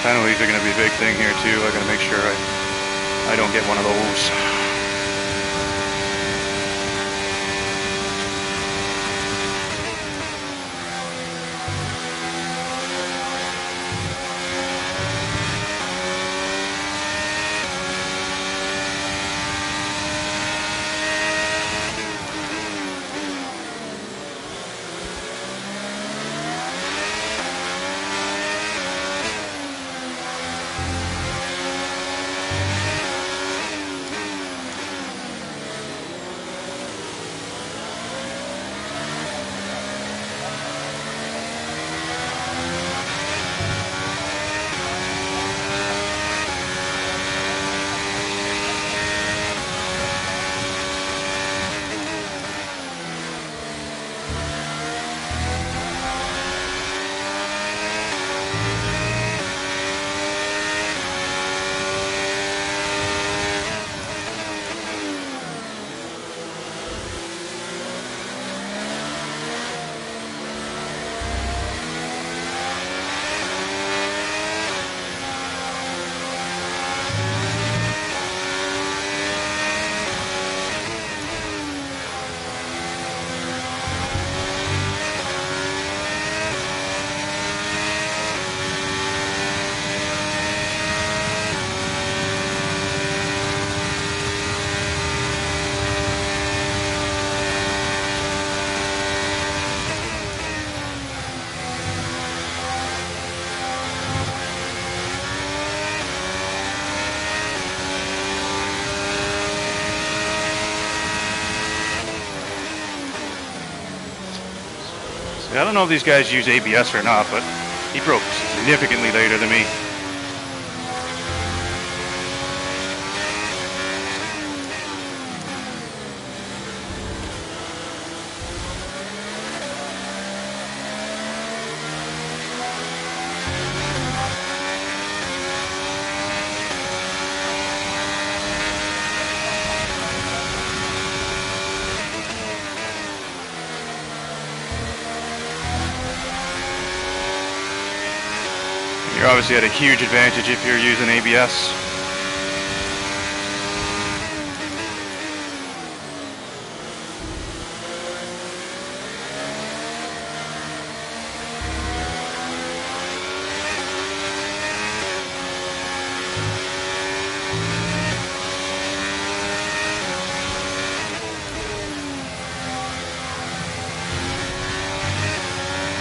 Penalties are going to be a big thing here too. I got to make sure I don't get one of those. I don't know if these guys use ABS or not, but he broke significantly later than me. You're obviously at a huge advantage if you're using ABS.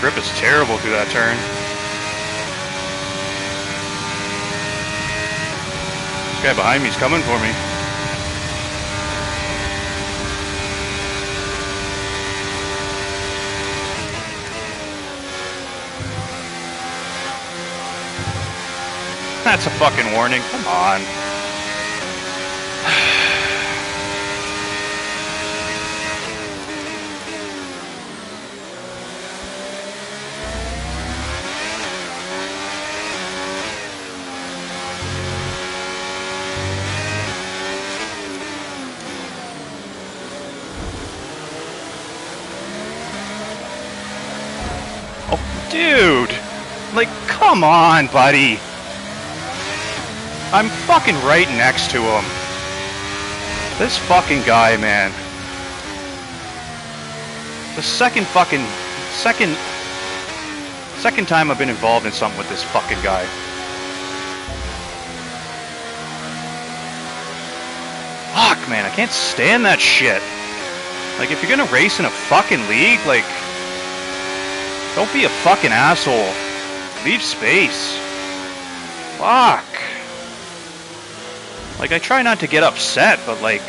Grip is terrible through that turn. This guy behind me is coming for me. That's a fucking warning. Come on. Dude! Like, come on, buddy! I'm fucking right next to him. This fucking guy, man. The second time I've been involved in something with this fucking guy. Fuck, man, I can't stand that shit. Like, if you're gonna race in a fucking league, like, don't be a fucking asshole. Leave space. Fuck. Like, I try not to get upset, but like,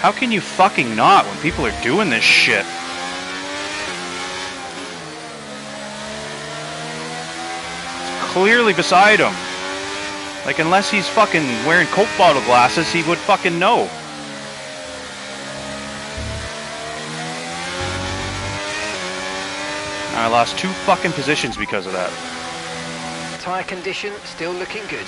how can you fucking not when people are doing this shit? It's clearly beside him. Like, unless he's fucking wearing Coke bottle glasses, he would fucking know. I lost 2 fucking positions because of that. Tyre condition still looking good.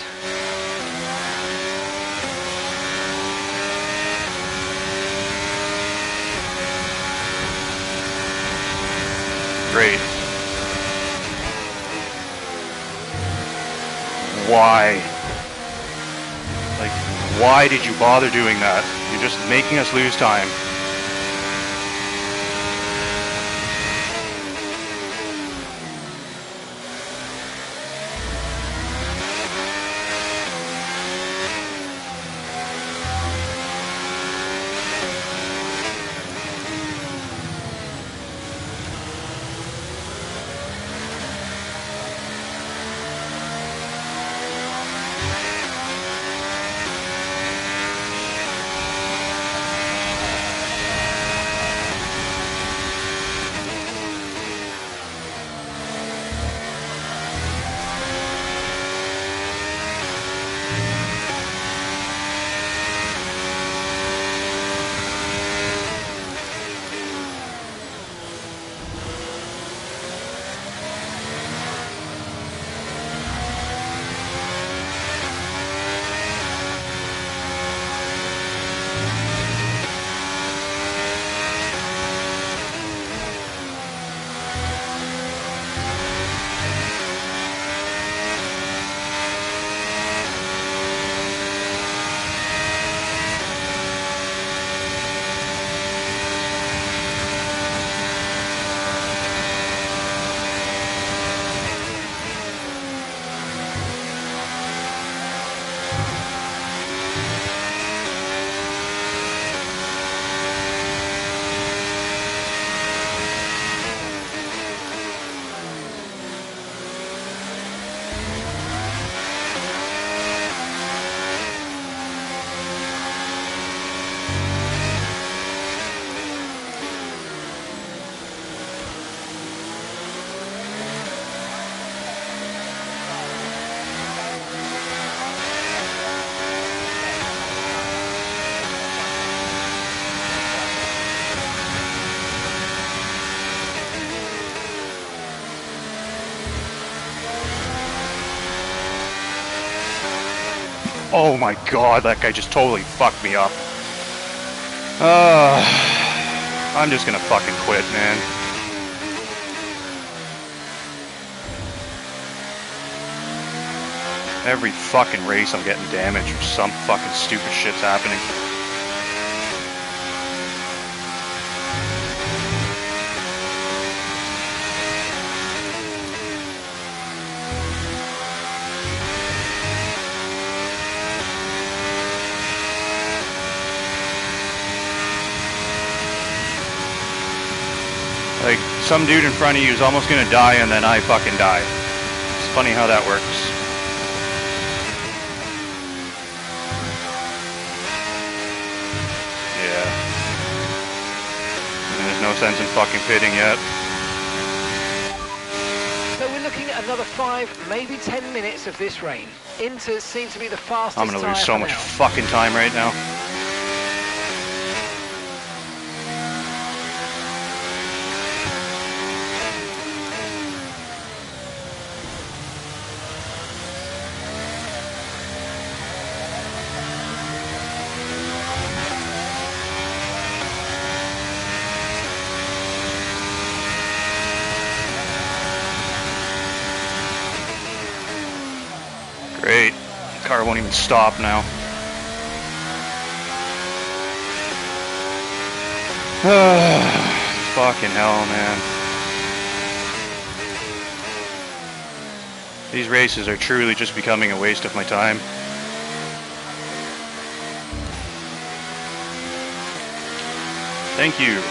Great. Why? Like, why did you bother doing that? You're just making us lose time. Oh my god, that guy just totally fucked me up. I'm just gonna fucking quit, man. Every fucking race I'm getting damaged or some fucking stupid shit's happening. Like, some dude in front of you is almost gonna die and then I fucking die. It's funny how that works. Yeah. And there's no sense in fucking pitting yet. So we're looking at another 5, maybe 10 minutes of this rain. Inters seem to be the fastest. I'm gonna lose so much fucking time right now. Car won't even stop now. Fucking hell, man. These races are truly just becoming a waste of my time. Thank you.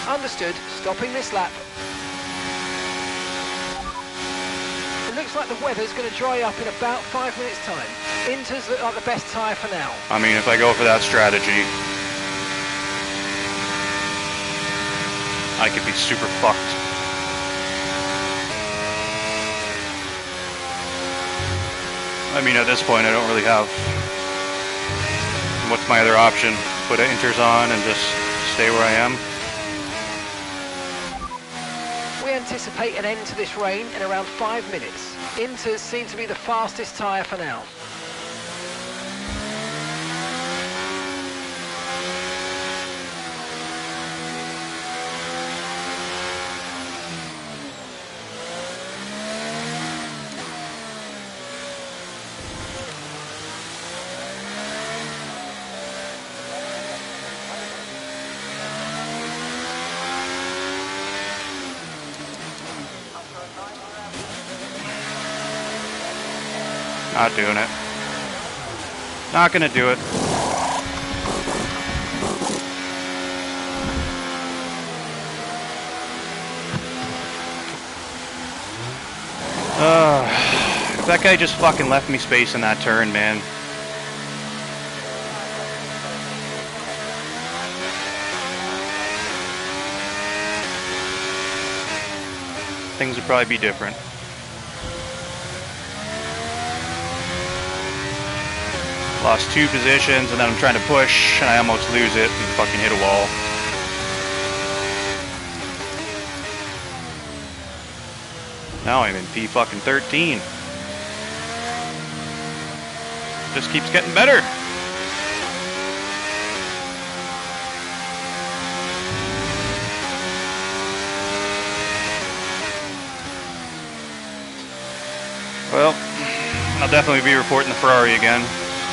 Understood. Stopping this lap. It looks like the weather's going to dry up in about 5 minutes' time. Inters look like the best tyre for now. I mean, if I go for that strategy, I could be super fucked. I mean, at this point, I don't really have... What's my other option? Put inters on and just stay where I am? We anticipate an end to this rain in around 5 minutes. Inters seem to be the fastest tyre for now. Not doing it. Not gonna do it. That guy just fucking left me space in that turn, man. Things would probably be different. Lost 2 positions, and then I'm trying to push, and I almost lose it, and fucking hit a wall. Now I'm in P fucking 13. Just keeps getting better. Well, I'll definitely be reporting the Ferrari again.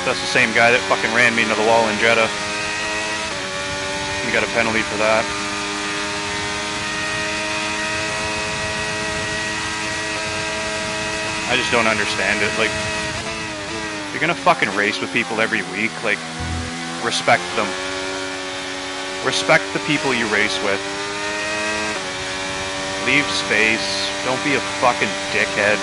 That's the same guy that fucking ran me into the wall in Jeddah. We got a penalty for that. I just don't understand it. Like, if you're gonna fucking race with people every week, like, respect them. Respect the people you race with. Leave space. Don't be a fucking dickhead.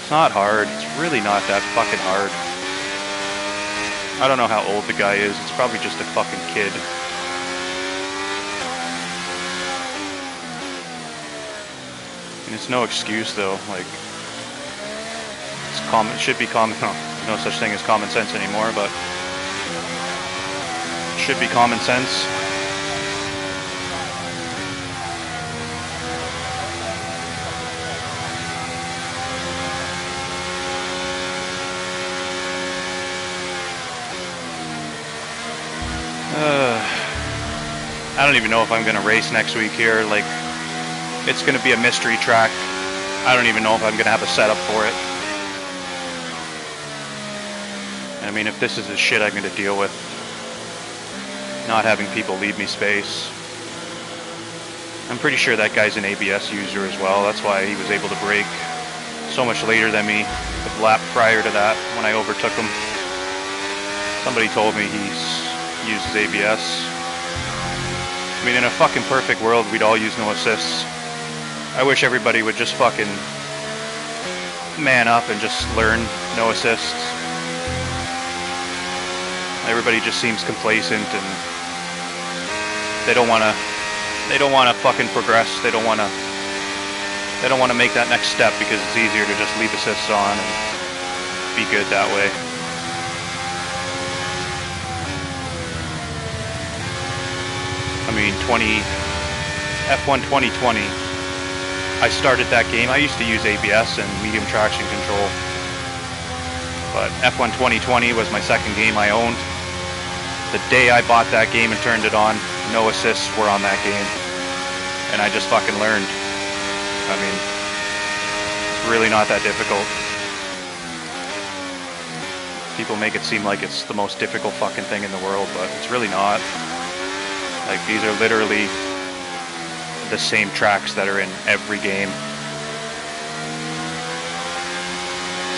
It's not hard. It's really not that fucking hard. I don't know how old the guy is. It's probably just a fucking kid. And it's no excuse though. Like, it's common. It should be common. No such thing as common sense anymore, but it should be common sense. I don't even know if I'm going to race next week here. Like, it's going to be a mystery track. I don't even know if I'm going to have a setup for it. I mean, if this is the shit I'm going to deal with, not having people leave me space. I'm pretty sure that guy's an ABS user as well. That's why he was able to brake so much later than me the lap prior to that when I overtook him. Somebody told me he uses ABS. I mean, in a fucking perfect world, we'd all use no assists. I wish everybody would just fucking man up and just learn no assists. Everybody just seems complacent and they don't want to fucking progress. They don't want to make that next step because it's easier to just leave assists on and be good that way. I mean, F1 2020, I started that game. I used to use ABS and medium traction control, but F1 2020 was my second game I owned. The day I bought that game and turned it on, no assists were on that game, and I just fucking learned. I mean, it's really not that difficult. People make it seem like it's the most difficult fucking thing in the world, but it's really not. Like, these are literally the same tracks that are in every game.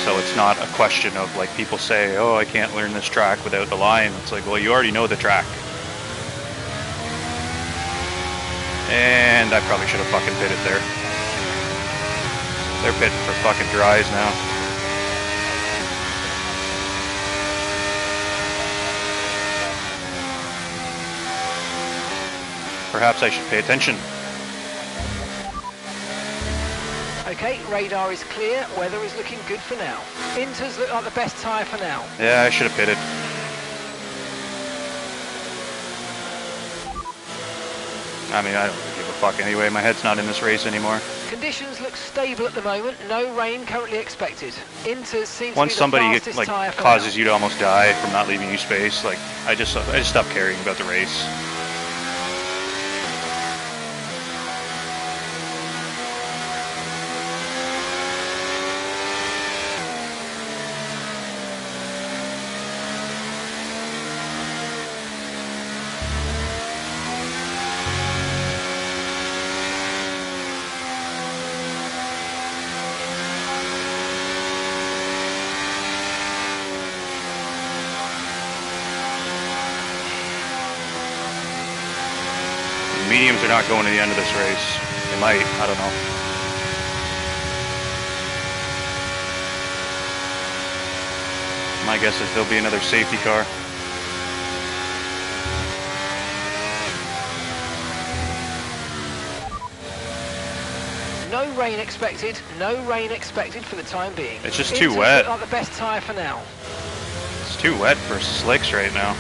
So it's not a question of, like, people say, oh, I can't learn this track without the line. It's like, well, you already know the track. And I probably should have fucking pitted there. They're pitting for fucking dries now. Perhaps I should pay attention. Okay, radar is clear, weather is looking good for now. Inters look like the best tyre for now. Yeah, I should have pitted. I mean, I don't really give a fuck anyway. My head's not in this race anymore. Conditions look stable at the moment. No rain currently expected. Inters seem to Once be the somebody fastest like tyre for causes now. you to almost die from not leaving you space, like I just stopped caring about the race. Mediums are not going to the end of this race. They might, I don't know. My guess is there'll be another safety car. No rain expected. No rain expected for the time being. It's just too Inters wet. look like the best tyre for now. It's too wet for slicks right now.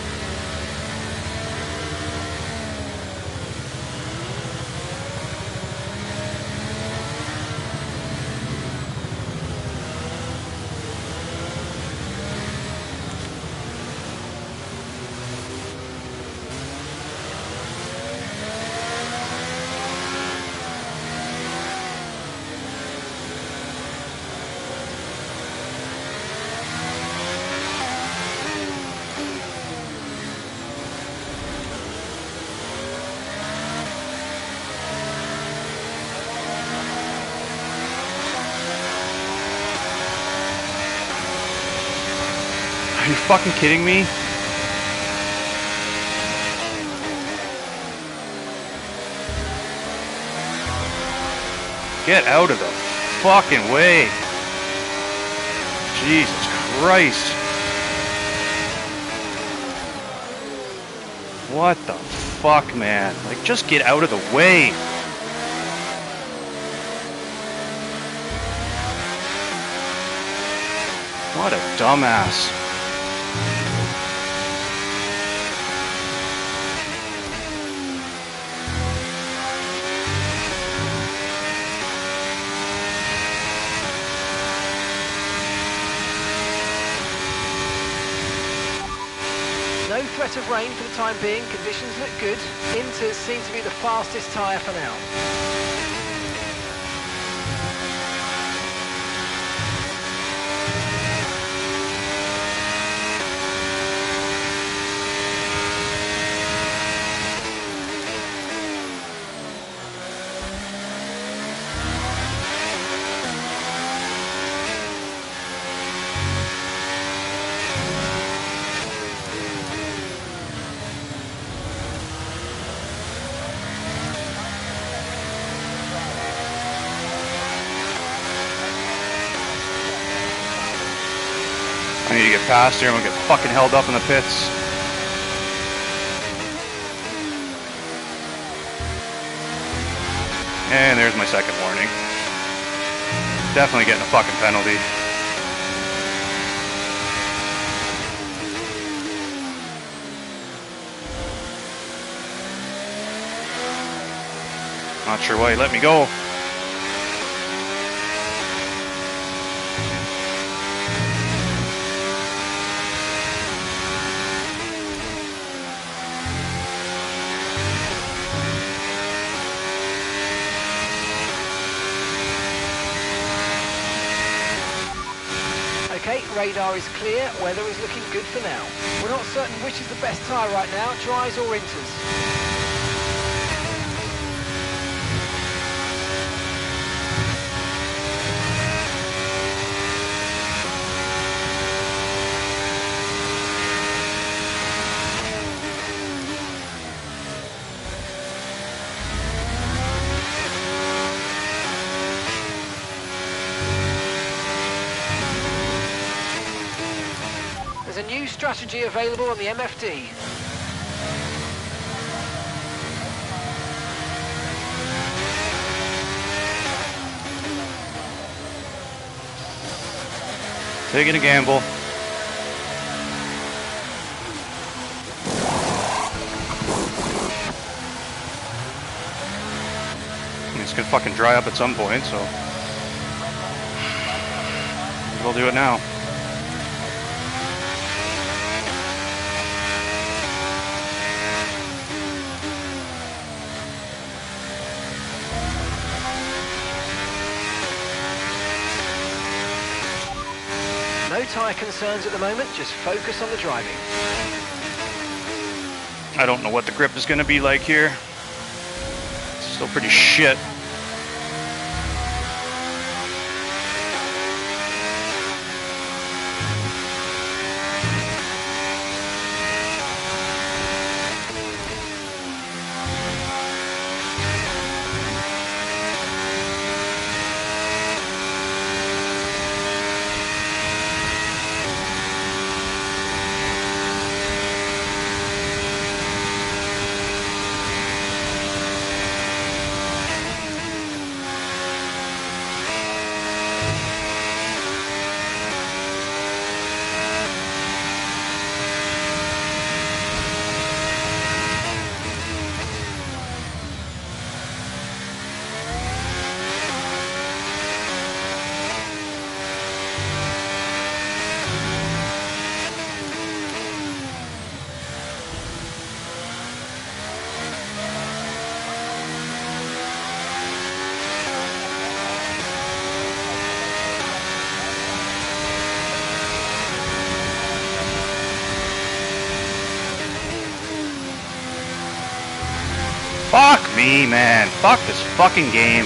Are you fucking kidding me? Get out of the fucking way. Jesus Christ. What the fuck, man? Like, just get out of the way. What a dumbass. No threat of rain for the time being. Conditions look good. Inters seem to be the fastest tyre for now. I need to get past here and we'll get fucking held up in the pits. And there's my second warning. Definitely getting a fucking penalty. Not sure why he let me go. Okay, radar is clear, weather is looking good for now. We're not certain which is the best tyre right now, dries or inters. There's a new strategy available on the MFD. Taking a gamble. It's gonna fucking dry up at some point, so we'll do it now. No tyre concerns at the moment, just focus on the driving. I don't know what the grip is gonna be like here. It's still pretty shit. Fuck me, man. Fuck this fucking game.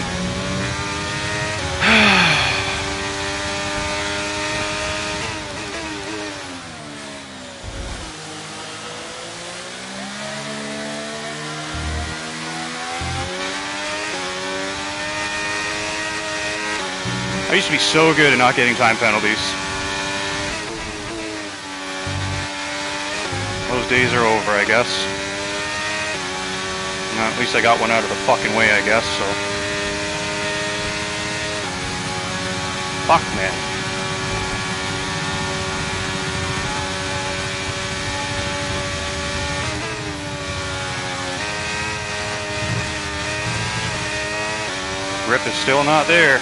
I used to be so good at not getting time penalties. Those days are over, I guess. At least I got one out of the fucking way, I guess, so. Fuck, man. Grip is still not there.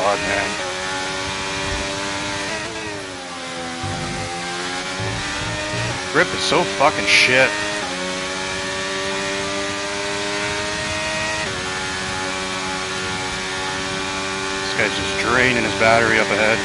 spot, man. Grip is so fucking shit. This guy's just draining his battery up ahead.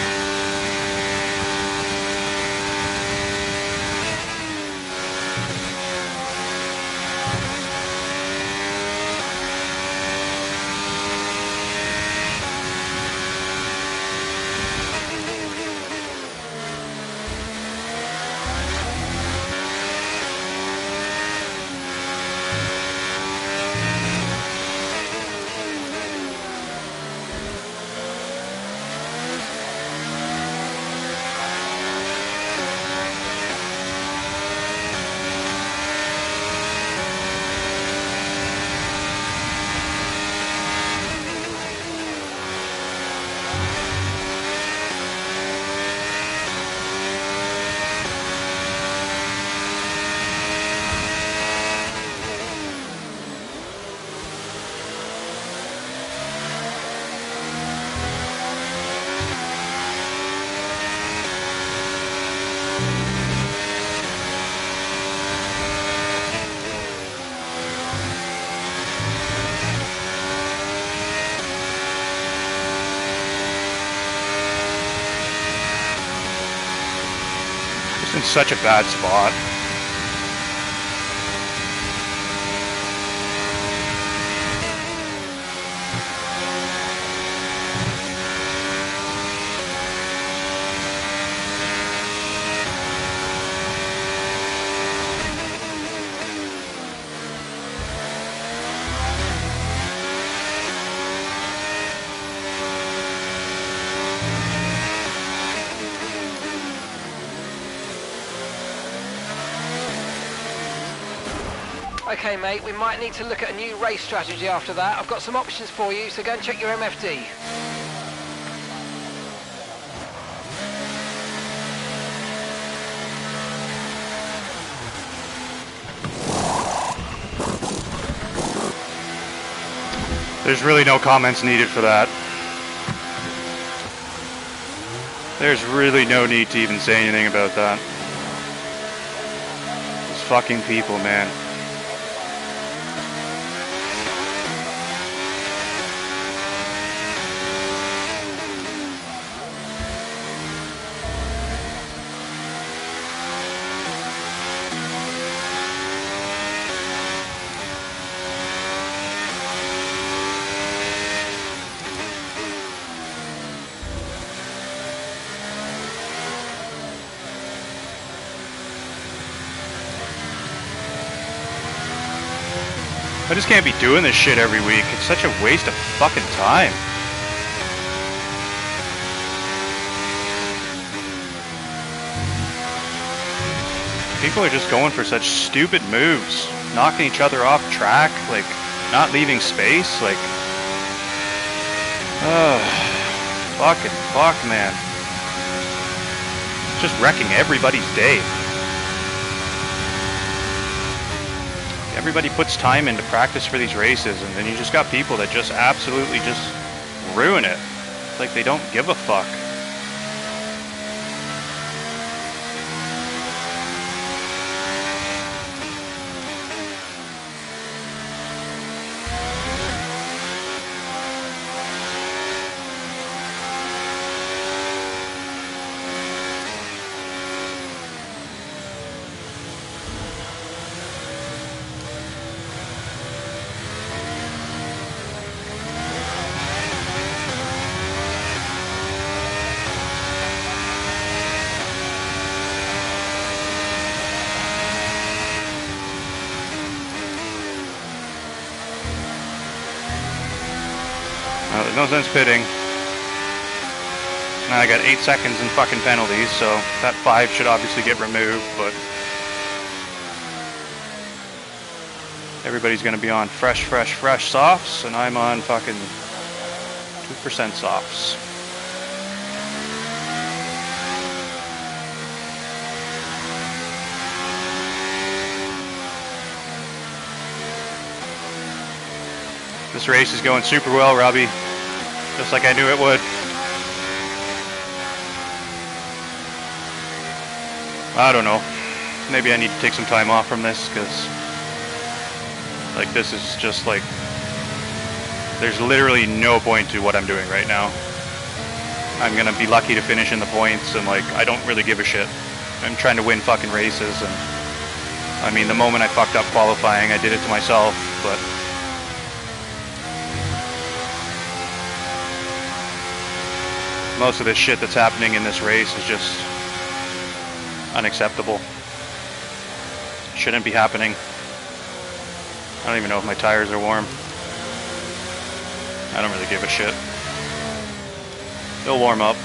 It's in such a bad spot. Okay, mate, we might need to look at a new race strategy after that. I've got some options for you, so go and check your MFD. There's really no comments needed for that. There's really no need to even say anything about that. Those fucking people, man. I just can't be doing this shit every week. It's such a waste of fucking time. People are just going for such stupid moves, knocking each other off track, like not leaving space, like fucking fuck, man. Just wrecking everybody's day. Everybody puts time into practice for these races, and then you just got people that just absolutely just ruin it. It's like they don't give a fuck. There's no sense pitting. Now I got 8 seconds in fucking penalties, so that 5 should obviously get removed, but everybody's gonna be on fresh softs, and I'm on fucking 2% softs. This race is going super well, Robbie. Just like I knew it would. I don't know. Maybe I need to take some time off from this, because like this is just like, there's literally no point to what I'm doing right now. I'm gonna be lucky to finish in the points, and like I don't really give a shit. I'm trying to win fucking races, and I mean the moment I fucked up qualifying, I did it to myself, but most of this shit that's happening in this race is just unacceptable. Shouldn't be happening. I don't even know if my tires are warm. I don't really give a shit. They'll warm up.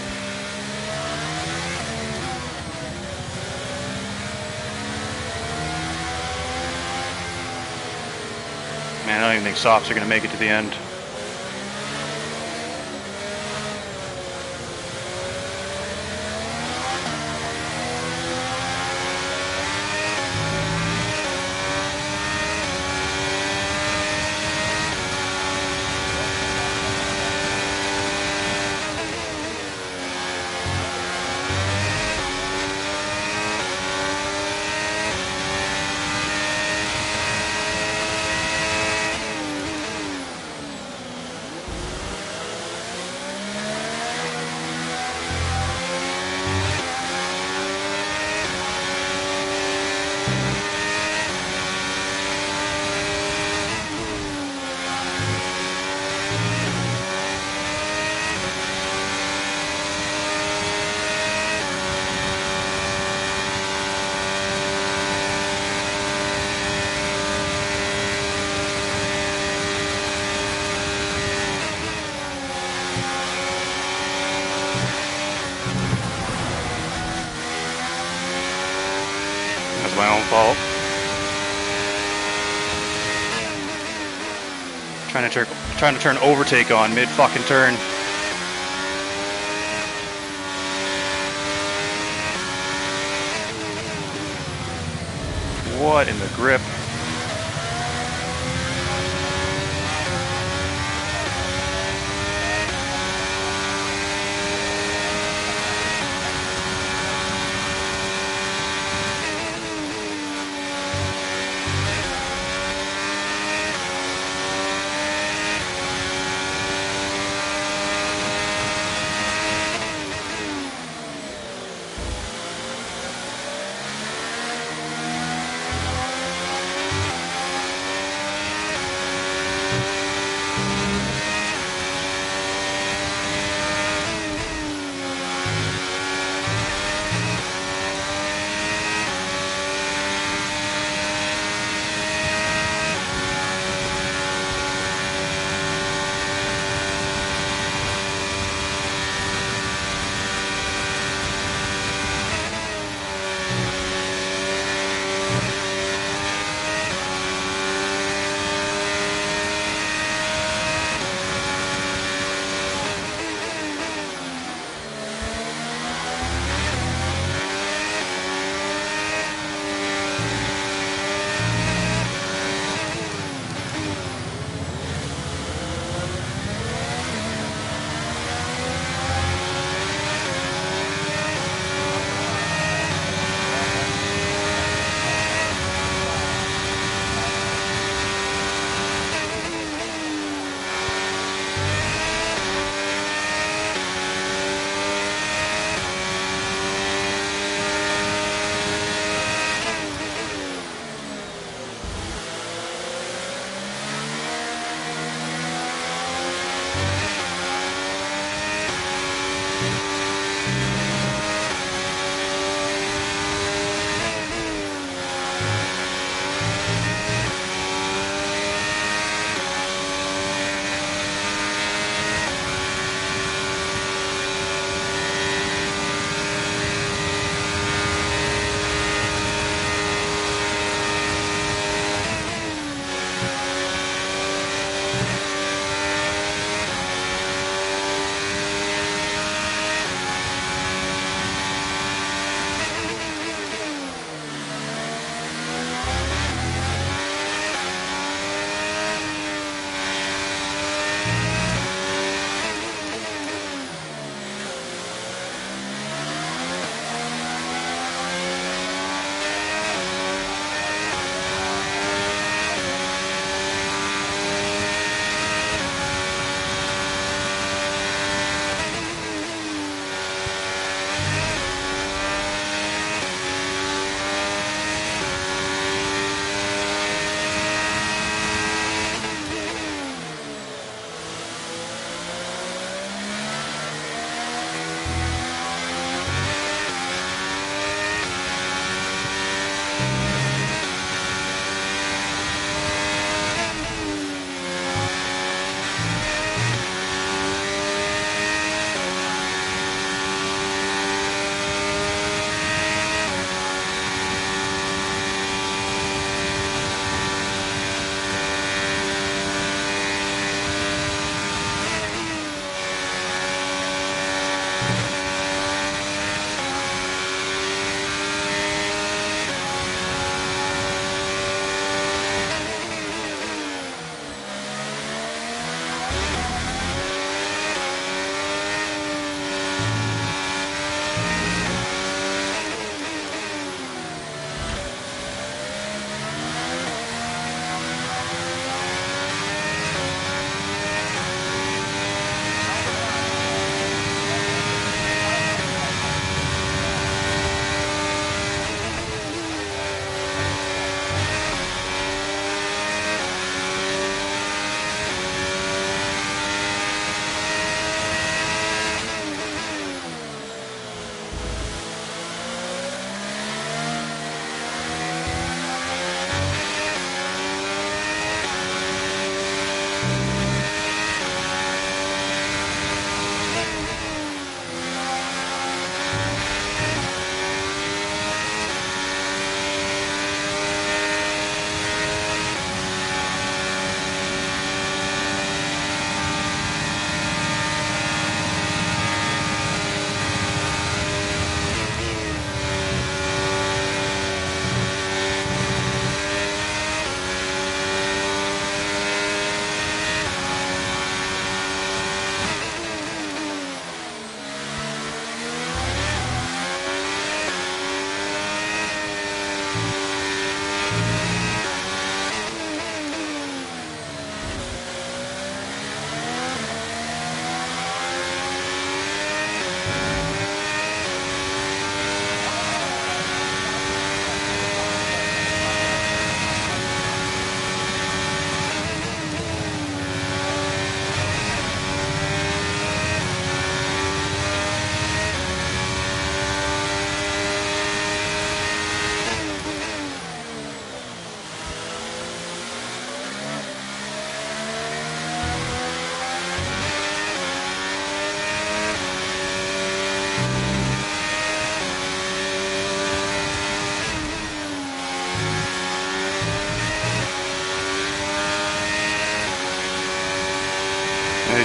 Man, I don't even think softs are gonna make it to the end. That's my own fault. Trying to turn overtake on mid fucking turn. What in the grip?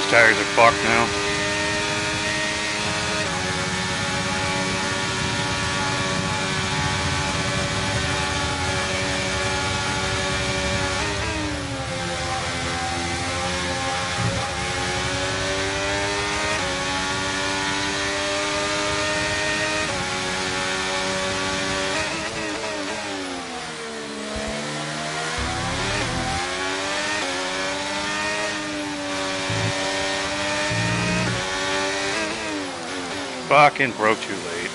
tires are fucked now. Fucking broke too late.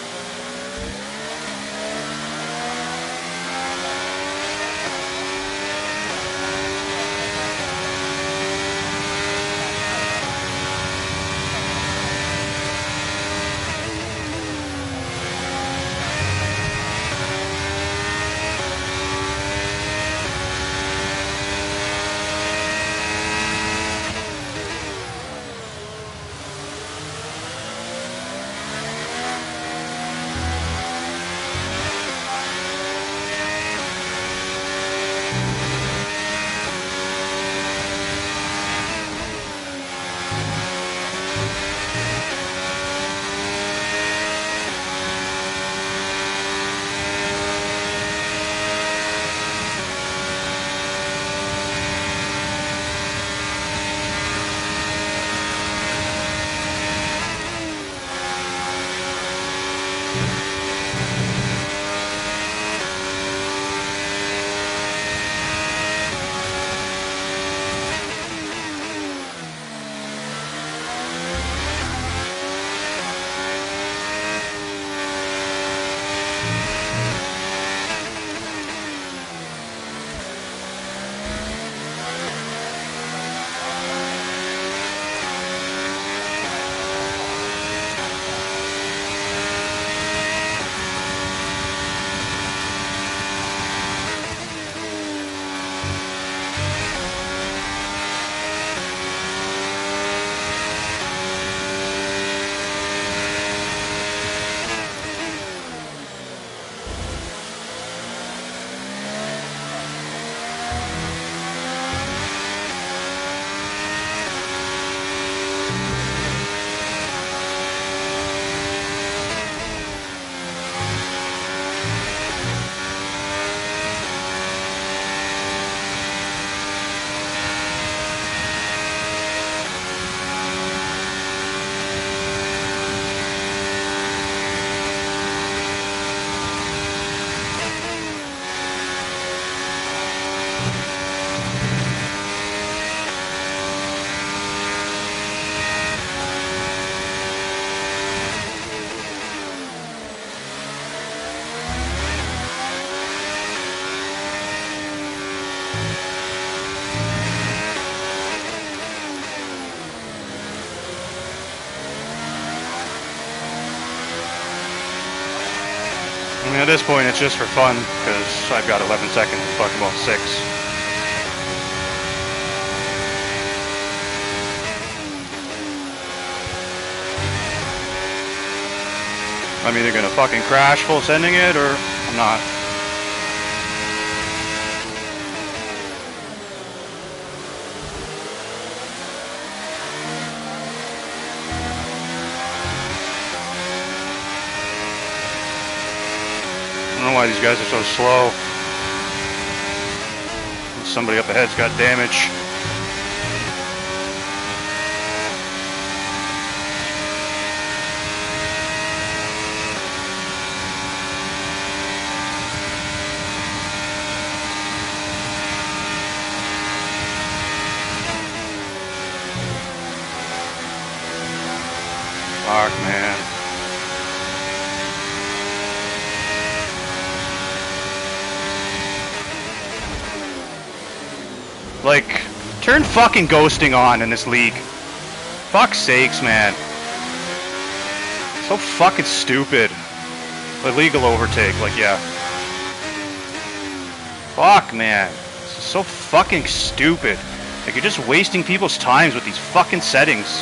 I mean, at this point, it's just for fun, because I've got 11 seconds to fuck about 6. I'm either gonna fucking crash full sending it, or I'm not. I don't know why these guys are so slow. Somebody up ahead's got damage. Fuck, man. Like, turn fucking ghosting on in this league. Fuck's sakes, man. So fucking stupid. Illegal overtake, like, yeah. Fuck, man. This is so fucking stupid. Like, you're just wasting people's times with these fucking settings.